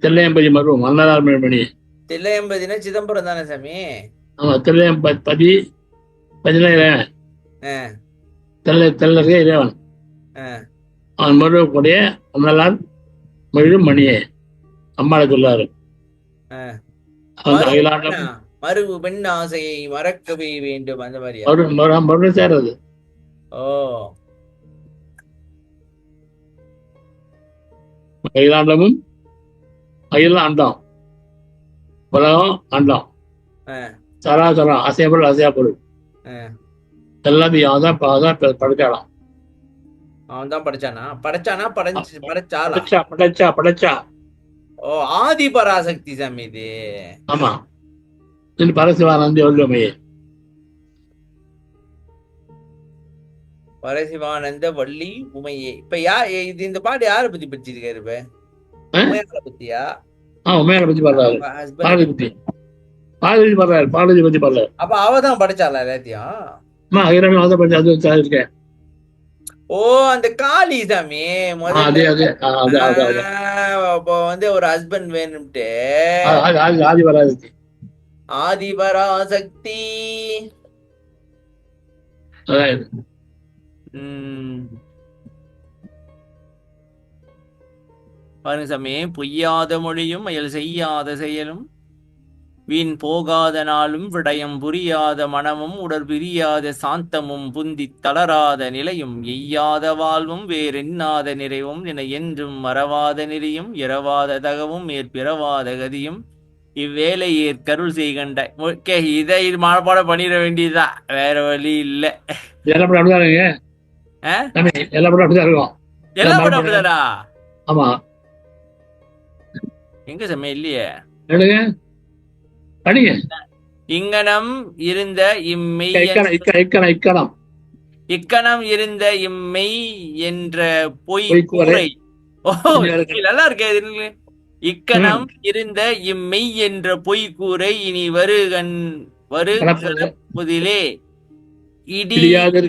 தெல்லையம்பதி மருவம் மன்னரார் மணி. தில்லையம்பதினா சிதம்பரம் தானே சாமி? ஆமா, தெல்லையம்பதி பதினேழு. தெல்லருக்கு இறைவன். அவன் மருவக்கூடிய மன்னலார் மகிழும் மணியே அம்மாளை சொல்லாரு. மருவு பெண் ஆசையை மறக்கவே வேண்டும், அந்த மாதிரி மறுபடியும் சேர்றது. அகிலாண்டமும் அகில அண்டம், உலகம் அண்டம், சராசரம் அசையப்பொருள் அசையாப்பொருள் எல்லாத்தையும் அவன் தான் படைச்சாலாம். அவன் தான் படைச்சானா? படைச்சானா? படைச்சா. ஓ, ஆதி பராசக்தி சாமி இது. ஆமா, பரசிவானந்தி வள்ளுமையே. பரசிவானந்த வள்ளி உமையே. இப்ப இது இந்த பாட்டு யாரை பத்தி படிச்சிருக்காரு? இப்ப உமையால பத்தியா? உமையால பத்தி பாடுறாரு. பார்வதி பத்தி பாடுறாரு. அப்ப அவதான் படைச்சாளா எல்லாத்தையும்? இருக்கேன். ஓ, அந்த காளி சாமி. அப்ப வந்து ஒரு ஹஸ்பண்ட் வேணும்ட்டு ஆதிபராசக்தி. ஆதிபராசக்தி. பாருங்க சாமி, பொய்யாத மொழியும் அயல் செய்யாத செயலும் வீண் போகாத நாளும் விடயம் புரியாத மனமும் உடற்பிரியாத சாந்தமும் புந்தி தளராத நிலையும் எய்யாத வாழ்வும் வேறெண்ணாத நிறைவும் என என்றும் மறவாத நெறியும் இரவாத தகவும் மேற்பிறவாத கதியும் இவ்வேளை ஏற்கருள் செய்கண்ட. ஓகே, இதை இது மனப்பாட பண்ணிட வேண்டியதுதான், வேற வழி இல்ல. அப்படிதானா? ஆமா, எங்க சமயம் இல்லையே. இங்கனம் இருந்த இம்மெய் இக்கணம் இருந்த இம்மெய் என்ற பொய் கூரை. நல்லா இருக்கே. இக்கணம் இருந்த இம்மெய் என்ற பொய் கூரை இனி வருதிலே இடியாது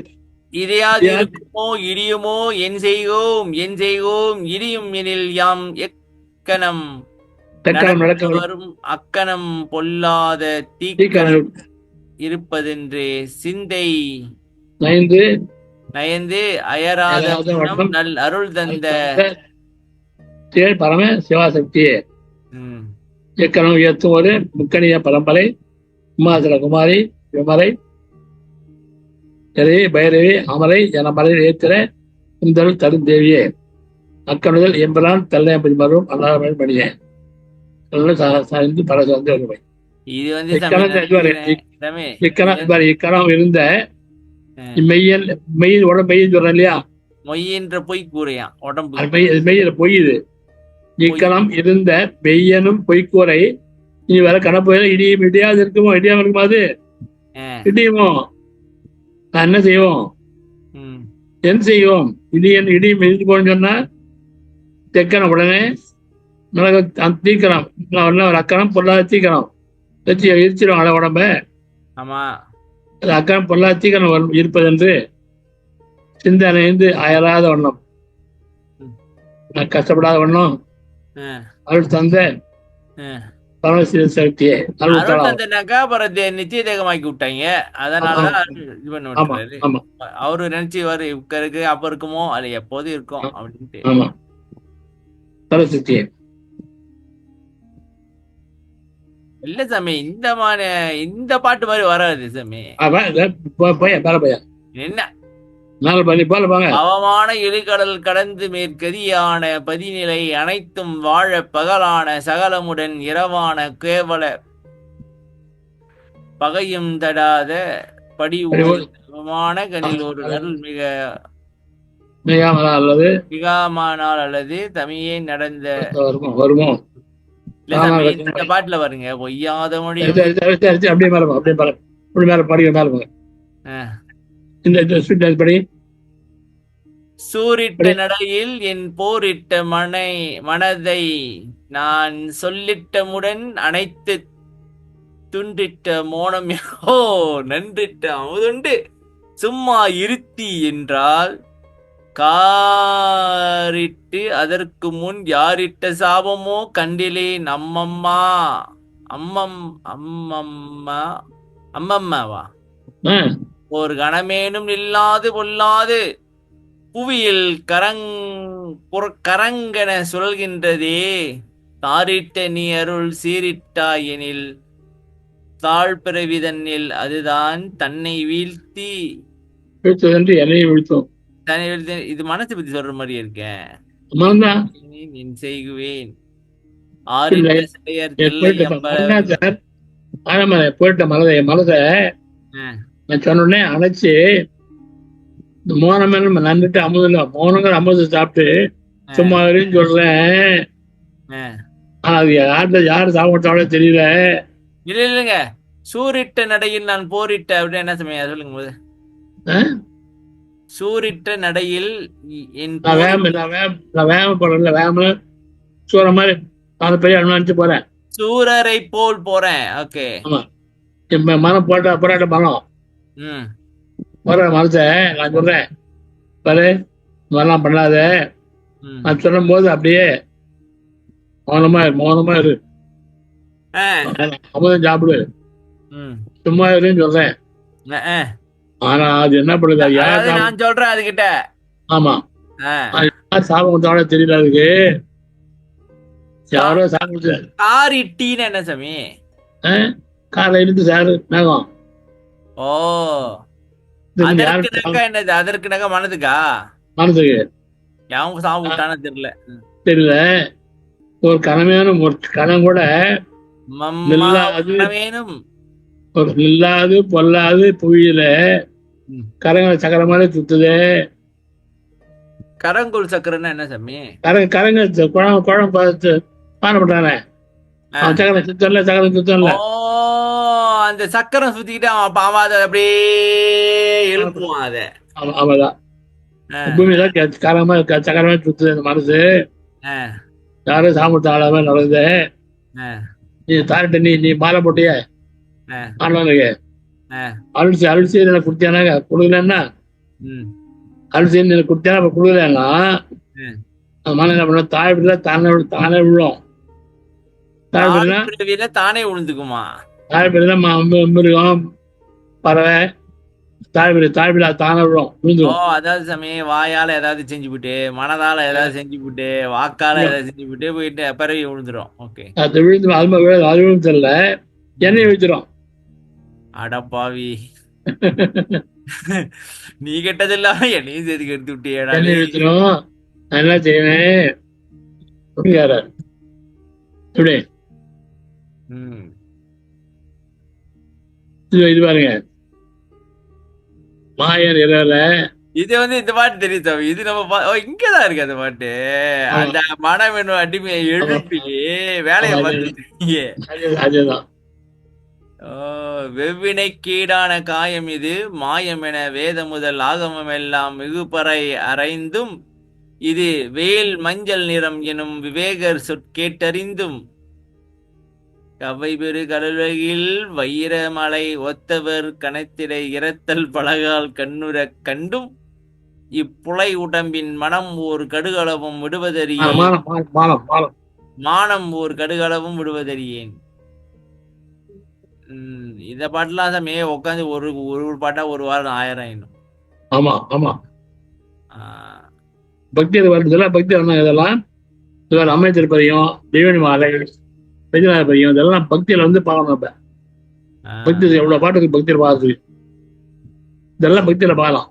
இருக்குமோ இடியுமோ என் செய்கோம் இடியும் எனில் யாம் எக்கணம் வரும் அக்கணம் பொல்லாத தீக்கணம் இருப்பதென்று சிந்தை நயந்து அயராத நல் அருள் தந்த பரம சிவாசக்தி. ம். இக்கணம் உயர்த்தும் ஒரு முக்கணிய பரம்பரை உமாசல குமாரி விமலை எரவி பைரவி அமரை என மலையில் ஏத்திர குந்தல் தருந்தேவியே அக்கணுதல் எம்பரான் தல்லையம்பதி மரும் அல்லாத பணியே பரசு வருமை. இது வந்து சாமி நினைக்கிறேன் சாமி, இக்கணம் இருந்த ஆ, மெய்யன் மெய்யின் உடம்பு மெய்யின் சொல்றேன் இல்லையா, மொய்யின்ற பொய் கூறையாம் உடம்பு. அது மெய்யில பொய்யுது. இக்கணம் இருந்த மெய்யனும் பொய்க்கூரை இனி வர கணப்பு இடியும் இடியாது இருக்குமோ, இடியாம இருக்குமா, அது ஆ, இடியுமோ, நான் என்ன செய்வோம், ம், என்ன செய்வோம், இடியும் இடிஞ்சு போன்னு சொன்னா தெக்கணும் உடனே மிளகு தீக்கணும், ஒரு அக்கறம் பொருளாத தீக்கணும் வச்சு எரிச்சிடும் அட உடம்ப. ஆமா. அது அக்கறம் பொருளாத தீக்கணும் இருப்பதென்று சிந்தனைந்து அயராத வண்ணம், நான் கஷ்டப்படாத வண்ணம் ஆ, அருள் தந்த ஆ. பரமசிவ சக்தியே அருள் அருள் தலாம். தந்தனாக்கா அப்புறம் நிச்சய தேகமாக்கி விட்டாங்க. அதனாலதான் இது பண்ணி ஆமா விட்டுறாரு. ஆமா அவரு நினைச்சு இப்ப இருக்கு அப்ப இருக்குமோ அது எப்போதும் இருக்கும் அப்படின்ட்டு. ஆமா பரசக்தியே. இல்ல சாமி, இந்த பாட்டு மாதிரி வராது சாமி. பையன் என்ன நாலு பண்ணி போல பாங்க. அவமான இழுகடல் கடந்து மேற்கதியான பதிநிலை அனைத்தும் வாழ பகலான சகலமுடன் இரவான கேவல பகையும் தடாத படி உமான கனில் ஒரு அருள் அல்லது மிகாமானால் அல்லது தமியே நடந்த வருமோ இல்ல சாமி, இந்த பாட்டுல வருங்க பொய்யாத மொழி. அப்படியே மேல அப்படியே மேல இப்படி மேல படிக்க மேல போங்க. இந்த படி சூரிட்ட நடையில் என் போரிட்ட மனதை நான் சொல்லிட்டமுடன் அனைத்து துண்டிட்ட மோனம் நன்றிட்ட அமுதுண்டு சும்மா இருத்தி என்றால் காரிட்டு அதற்கு முன் யாரிட்ட சாபமோ கண்டிலேன் அம்மம்மா அம்மம்மாவா ஒரு கணமேனும் இல்லாது பொல்லாது புவியில் கரங்கென சுழல்கின்றதே தாரிட்ட நீ அருள் சீரிட்டாயெனில் தாழ்பிறவிதன்னில் அதுதான் தன்னை வீழ்த்தி என்னை வீழ்த்தும். இது மனசை பத்தி சொல்ற மாதிரி இருக்கேன். செய்குவேன் போயிட்ட மனதை நான் சொன்னே அணைச்சு மோனமே நன்னுட்டு அமுதில்ல மோனங்கிற அமுது சாப்பிட்டு சும்மா சொல்றேன். அது யாரு சாப்பிட்டாலே தெரியல. இல்லைங்க, சூரிட்ட நடையில் நான் போரிட்ட அப்படின்னு என்ன சமயம் சொல்லுங்க போது. சூரிட்ட நடையில் வேகம் போறேன்ல, வேகம் சூற மாதிரி பெரிய அனுப்பிச்சு போறேன், சூரரை போல் போறேன். ஓகே, ஆமா. இப்ப மரம் போட்ட போராட்ட மரம் போற மரத்தை நான் சொல்றேன் பாரு, இதெல்லாம் பண்ணாத. நான் சொல்லும் போது அப்படியே மௌனமா இரு, அமுதம் சாப்பிடு, சும்மா இருன்னு சொல்றேன். ஆனா அது என்ன பண்ணுது, நான் சொல்றேன் அதுகிட்ட. ஆமா, சாப்பிட தெரியல அதுக்கு. யாரோ சாப்பிடுச்சு கார் இட்டின்னு என்ன சாமி, காரை இழுத்து சாரு மேகம். ஓ, என்னது அதற்கு நகை மனதுக்கா, மனதுக்கு அவங்க சாப்பிட்டானு தெரியல. ஒரு கனவேனும் ஒரு கனம் கூட ஒரு இல்லாது பொல்லாது புவியில கரங்கள் சக்கர மாதிரி சுத்துது. கரங்குள் சக்கரன்னா என்ன சாமி, கரங்கள் குழம்பு பார்த்து பாடப்பட்டானே சக்கரம் சுத்தல, சக்கரம் சுத்தல. அந்த சக்கரம் சுத்திக்கிட்டு அவன் அதை அப்படியே எழுப்புவான். அத அவதான் பூமியில கரமா சக்கரமா சுத்துது அந்த மனசு. யாரும் சாப்பிட்டு ஆளாம நடந்து நீ தாரிட்ட நீ மாலை போட்டிய ஆனவனுக்கு அரிசி எனக்கு குடுத்தியானா கொடுக்கலன்னா, அரிசி எனக்கு குடுத்தியானா அப்ப கொடுக்கலன்னா அந்த மலை என்ன பண்ண தாழ்வில தானே விழும். தானே விழுந்துக்குமா, தாழ்வில மிருகம் பறவை தாழ்விழா தானே விழும் ஓ விழுந்துரும். அதாவது சாமி வாயால ஏதாவது செஞ்சு விட்டு மனதால ஏதாவது செஞ்சு விட்டு வாக்கால ஏதாவது செஞ்சு விட்டு போயிட்டு பிறவி விழுந்துரும். ஓகே. அது விழுந்துரும். அது விழுது அது விழுந்து தெரியல, எண்ணெய் விழுத்துரும். அடப்பாவி நீ கெட்டது இல்லாம என்னையும் சேர்த்துக்கு எடுத்து விட்டியடா எண்ணெய் டேய். விழுத்துரும். நான் என்ன செய்வேன் இப்படி ம். இது பாருங்க, மாயர் இரவுல இது இந்த பாட்டு தெரியும் சாமி. இது நம்ம இங்கதான் இருக்கு அந்த பாட்டு. அந்த மனம் என்னும் அடிமையை எழுப்பி வேலையை பார்த்துருக்கீங்க. அதேதான். வெவ்வினைக்கீடான காயம் இது மாயம் என வேத முதல் ஆகமம் எல்லாம் மிகுபறை அறைந்தும் இது வேல் மஞ்சள் நிறம் எனும் விவேகர் சொற்கேட்டறிந்தும் கவ்வை பெரு கடலுலகில் வைரமலை ஒத்தவர் கணத்திடை இறத்தல் பலகால் கண்ணுறக் கண்டும் இப்புலை உடம்பின் மனம் ஓர் கடுகளவும் விடுவதறியேன். மானம் ஓர் கடுகளவும் விடுவதறியேன். இந்த பாட்டுலாம் சாமி உட்காந்து ஒரு ஒரு பாட்டா ஒரு வாரம் 1000 இன்னும். ஆமா ஆமா, பக்தி வருதுல, பக்தி வரணும். இதெல்லாம் அமைச்சர் பரியம், தெய்வனி மாலை, பெரியநாத பரியம், இதெல்லாம் பக்தியில பார்க்கணும். இப்ப பக்தி எவ்வளவு பாட்டுக்கு பக்தியில பாக்குது, இதெல்லாம் பக்தியில பார்க்கலாம்.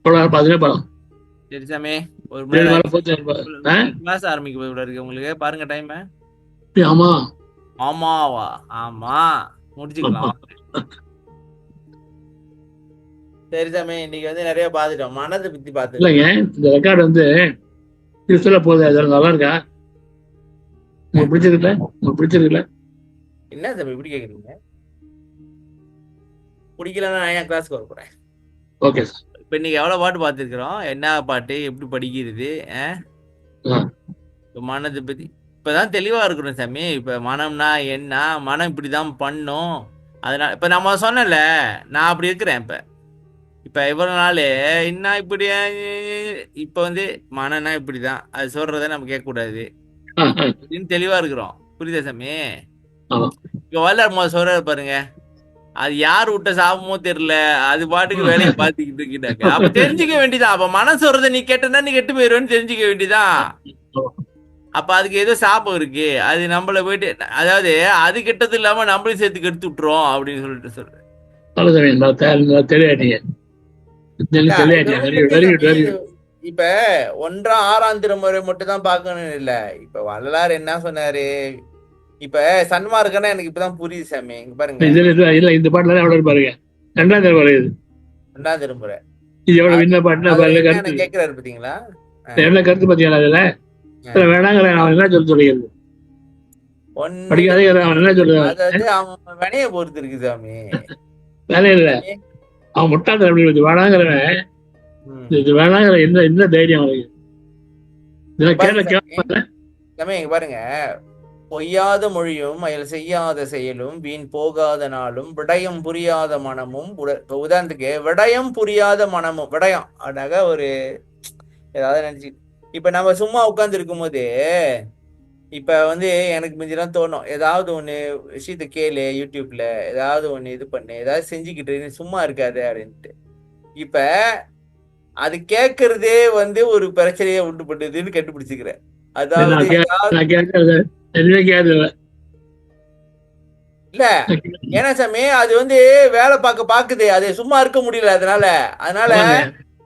பார்த்துட்டே பார்க்கலாம். சரி சாமி, ஒரு கிளாஸ் ஆரம்பிக்க போய் இருக்கு உங்களுக்கு. பாருங்க டைம். ஆமா ஆமாவா? ஆமா, முடிச்சுக்கலாம். சரி சாமி, இன்னைக்கு நிறைய பாத்துட்டோம். மனதை பத்தி பாத்து இல்லைங்க, இந்த ரெக்கார்டு சொல்ல போகுது. அதெல்லாம் நல்லா இருக்கா? உங்களுக்கு பிடிச்சிருக்குல்ல? உங்களுக்கு பிடிச்சிருக்குல்ல? என்ன சாமி இப்படி கேக்குறீங்க? பிடிக்கலன்னா நான் ஏன் கிளாஸ்க்கு வர போறேன்? Okay sir. இப்ப இன்னைக்கு எவ்வளவு பாட்டு பாத்துருக்கிறோம், என்ன பாட்டு, எப்படி படிக்கிறது, மனதை பத்தி இப்பதான் தெளிவா இருக்கணும் சாமி. இப்ப மனம்னா என்ன, மனம் இப்படிதான் பண்ணும். அதனால இப்ப நம்ம சொன்னல, நான் அப்படி இருக்கிறேன். இப்ப இவ்வளவு நாள் என்ன இப்படி, இப்ப மனம்னா இப்படிதான், அது சொல்றத நம்ம கேட்க கூடாது அப்படின்னு தெளிவா இருக்கிறோம். புரியுதா சாமி? இப்ப வல்லார் சொல்றாரு பாருங்க, அது யார் விட்ட சாபமோ தெரியல, அது பாட்டுக்கு வேலையை பார்த்துக்கிட்டு இருக்கிட்டாங்க. அப்ப தெரிஞ்சுக்க வேண்டியதான். அப்ப மனசு சொல்றத நீ கேட்டனா நீ கெட்டு போயிருவேன்னு தெரிஞ்சுக்க வேண்டியதான். அப்ப அதுக்கு ஏதோ சாபம் இருக்கு, அது நம்மள போயிட்டு, அதாவது அது கெட்டது இல்லாம நம்மளையும் சேர்த்து கெடுத்து விட்டுரும் அப்படின்னு சொல்லிட்டு சொல்றேன். இப்ப 1ஆம் 6ஆம் திருமுறை மட்டும் தான் பார்க்கணும் இல்ல. இப்ப வள்ளலார் என்ன சொன்னாரு, இப்ப சன்மார்க்கன்னா எனக்கு இப்பதான் புரியுது சாமி. இங்க பாருங்க, இல்ல இந்த பாட்டுல எவ்வளவு பாருங்க, 2ஆம் திருமுறை, 2ஆம் திருமுறை கேக்குறாரு பாத்தீங்களா? என்ன கருத்து பாத்தீங்களா? அதுல வேணாங்கிற அவன் என்ன சொல்றது, படிக்காதே அவன் என்ன சொல்றது, அதாவது அவன் வினைய பொறுத்து இருக்கு சாமி. வேலைய இல்ல, அவன் முட்டாள் அப்படி வேணாங்கிறவன், இது வேணாங்கிற என்ன தைரியம் அவனுக்கு? பாருங்க, பொய்யாத மொழியும் அயல் செய்யாத செயலும் வீண் போகாத நாளும் விடயம் புரியாத மனமும். உதாரணத்துக்கு விடயம் புரியாத மனமும், விடயம் அடாக ஒரு ஏதாவது நினைச்சு, இப்ப நம்ம சும்மா உட்கார்ந்து இருக்கும் போது இப்ப எனக்கு மிஞ்சிலாம் தோணும், ஏதாவது ஒண்ணு விஷயத்த கேளு, யூடியூப்ல ஏதாவது ஒண்ணு இது பண்ணு, ஏதாவது செஞ்சுக்கிட்டு சும்மா இருக்காது அப்படின்ட்டு. இப்ப அது கேட்கறதே ஒரு பிரச்சனையை உண்டு பண்ணுதுன்னு கண்டுபிடிச்சுக்கிறேன். அதாவது இல்ல, ஏன்னா சாமி அது வேலை பாக்குது, அது சும்மா இருக்க முடியல. அதனால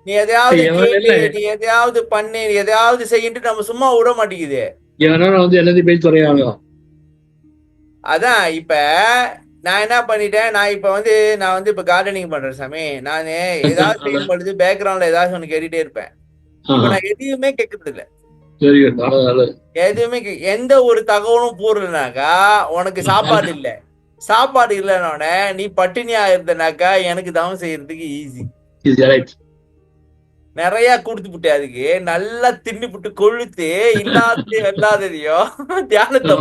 நீ எதையாவது கேளு, நீ எதையாவது பண்ணு, நீ எதையாவது செய்யிட்டு நம்ம சும்மா விட மாட்டேங்குது. அதான் இப்ப நான் என்ன பண்ணிட்டேன், நான் இப்ப கார்டனிங் பண்றேன் சாமி. நான் ஏதாவது செய்யும் பொழுது பேக்ரவுண்ட்ல ஏதாவது ஒண்ணு கேட்டுட்டே இருப்பேன். இப்ப நான் எதையுமே கேட்கறது இல்ல, எதுவுமே எந்த ஒரு தகவலும் போறதுனாக்கா உனக்கு சாப்பாடு இல்ல, சாப்பாடு இல்லைன்னொடனே நீ பட்டினியா இருந்தனாக்கா எனக்கு தவம் செய்யறதுக்கு ஈஸி. நிறைய கொடுத்து விட்டு அதுக்கு நல்லா தின்னு விட்டு கொழுத்து இல்லாததையும் தியானத்தை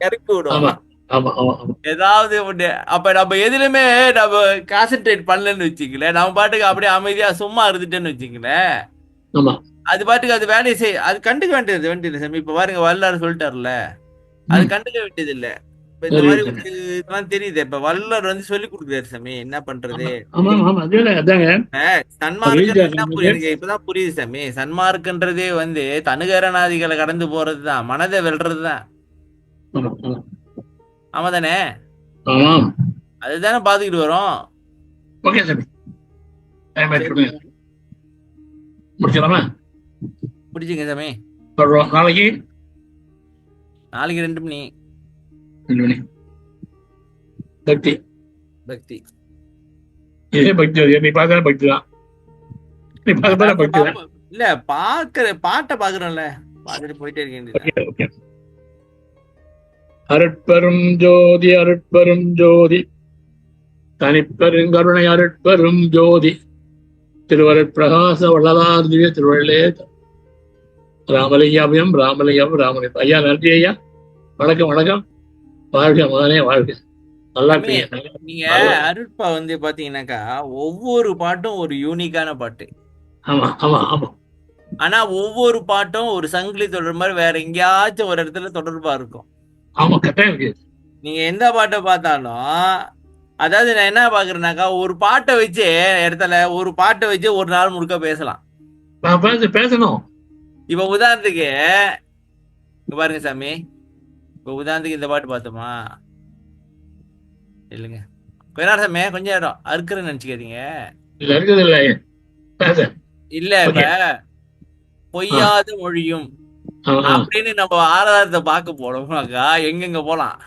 இறக்கி விடும். ஏதாவது ஒண்ணு அப்ப நம்ம எதுலயுமே நம்ம கான்சென்ட்ரேட் பண்ணலன்னு வச்சுக்கல, நம்ம பாட்டுக்கு அப்படியே அமைதியா சும்மா இருந்துட்டேன்னு வச்சுக்கலேன், அது பாட்டுக்கு அது வேலையை அது கண்டுக்க வேண்டியது சாமி. இப்ப பாருங்க, வல்லாரு சொல்லிட்டாருல, அது கண்டுக்க வேண்டியது இல்ல. இப்ப இந்த வெரி மாதிரி குட். ஒரு இதெல்லாம் தெரியுது. இப்ப வள்ளுவர் வந்து சொல்லி கொடுக்குறாரு சாமி, என்ன பண்றது. ஆமா ஆமா ஆமா அதே அதாங்க சன்மார்க்கன்றது என்ன நம்மளுக்கு. எனக்கு இப்பதான் புரியுது சாமி. சன்மார்க்கன்றதே வந்து தனுகரணாதிகளை கடந்து போறதுதான், மனதை வெல்றதுதான். ஆமா ஆமா ஆமா தானே? ஆமாம். அதுதானே பாத்துக்கிட்டு வரோம். ஓகே சாமி, டைம் சரி, ஆயிடுச்சு, முடிச்சிடலாமா? பிடிச்சிங்க சாமி. சொல்றோம் நாளைக்கு நாளைக்கு 2 மணி 2 மணி. பக்தி, பக்தி. இதே பக்தி வருது. நீ பார்த்தாலே பக்தி தான், நீ பார்த்தாலே பக்தி தான். இல்ல பாட்டை பாக்குறோம்ல, பாத்துட்டு போயிட்டே இருக்க வேண்டியதுதான். Okay okay. அருட்பெரும் ஜோதி அருட்பெரும் ஜோதி தனிப்பெருங்கருணை அருட்பெரும் ஜோதி திருவருட்பிரகாச வள்ளலார் திவ்ய திருவள்ளே ராமலிங்காபயம் ராமலிங்கம் ராமலிங்கம். ஐயா நன்றி ஐயா, வணக்கம் வணக்கம். வாழ்க மகனே வாழ்க, நல்லா சாமி, இருப்பீங்க. நீங்க அருட்பா வந்து பாத்தீங்கன்னாக்கா ஒவ்வொரு பாட்டும் ஒரு யூனிக்கான பாட்டு. ஆமா ஆமா ஆமா ஆனா ஒவ்வொரு பாட்டும் ஒரு சங்கிலி தொடர் மாதிரி வேற எங்கேயாச்சும் ஒரு இடத்துல தொடர்பா இருக்கும். ஆமா கட்டாயம் இருக்கு. நீங்க எந்த பாட்டை பார்த்தாலும், அதாவது நான் என்ன பாக்குறேன்னாக்கா, ஒரு பாட்டை வச்சு இடத்துல ஒரு பாட்டை வச்சு ஒரு நாள் முழுக்க பேசலாம். நான் பேசணும். இப்ப உதாரணத்துக்கு இங்க பாருங்க சாமி, இப்ப உதாரணத்துக்கு இந்த பாட்டு பார்த்தோமா இல்லைங்க, கொஞ்ச நேரம் சாமி, கொஞ்சம் நேரம் அறுக்குறேன்னு நினைச்சுக்காதீங்க. இல்ல இருக்குது இல்ல பேச. இல்ல இப்ப பொய்யாத மொழியும் அப்படின்னு நம்ம ஆதாரத்தை பார்க்க போனோம்னாக்கா எங்கெங்க போலாம்.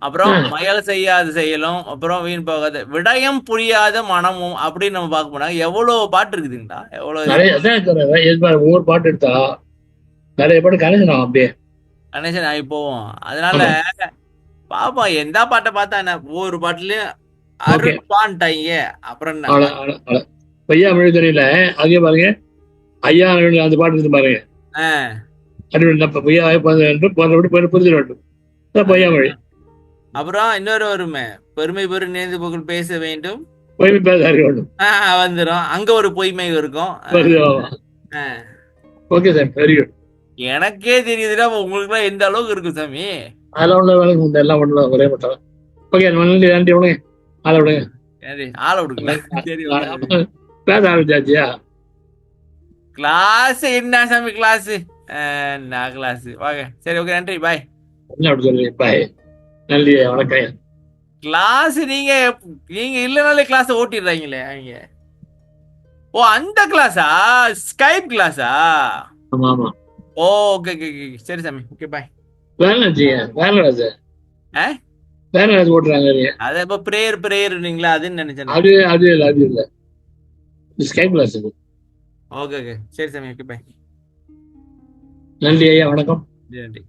அப்புறம் மயல் செய்யாத செயலும், அப்புறம் வீண் போகாத விடயம், புரியாத மனமும் அப்படின்னு நம்ம பார்க்க போனா எவ்வளவு பாட்டு இருக்குதுங்களா, எவ்வளவு ஒவ்வொரு பாட்டு எடுத்தா நிறைய பாட்டு கணேசன் அப்படியே கணேசன் ஆகி போவோம். அதனால பாப்பா எந்த பாட்டை பார்த்தா என்ன, ஒவ்வொரு பாட்டுலயும் அருட்பான்ட்டாங்க. அப்புறம் என்ன பொய்யா மொழி தெரியல, அதே பாருங்க ஐயா அந்த பாட்டு இருந்து பாருங்க. பொய்யா புரிதல் வேண்டும், பொய்யா மொழி. அப்புறம் இன்னொரு வருமே, பெருமை பெரு நேர்ந்து புகழ் பேச வேண்டும், பொய்மை பேச வேண்டும் வந்துரும். அங்க ஒரு பொய்மை இருக்கும். Okay sir, very good. எனக்கே தெரியுதுன்னா உங்களுக்கு எல்லாம் எந்த அளவுக்கு இருக்கு சாமி. அதெல்லாம் உள்ள வேலைக்கு உண்டு, எல்லாம் ஒண்ணு ஒரே மட்டும். ஓகே நன்றி நன்றி, விடுங்க ஆளை விடுங்க. ஆளை விடுங்க. பேச ஆரம்பிச்சாச்சியா? கிளாஸ் என்ன சாமி கிளாஸ், என்ன கிளாஸ் வாங்க. சரி ஓகே, நன்றி, பாய். என்ன அப்படி சொல்றீங்க? பாய், நன்றி, வணக்கம். கிளாஸ் நீங்க இல்லனாலே கிளாஸ் ஓட்டிடுறாங்களே அவங்க. ஓ அந்த கிளாஸா, ஸ்கைப் கிளாஸா? ஆமா ஆமா. ஓகே ஓகே சரி சாமி, ஓகே பாய். வேலராஜ் ஓட்டுறாங்க. அத இப்ப பிரேயர் அதுன்னு நினைச்சேன். அது இல்ல ஸ்கைப் கிளாஸ். ஓகே ஓகே சரி சாமி, ஓகே பாய். நன்றி ஐயா, வணக்கம். நன்றி.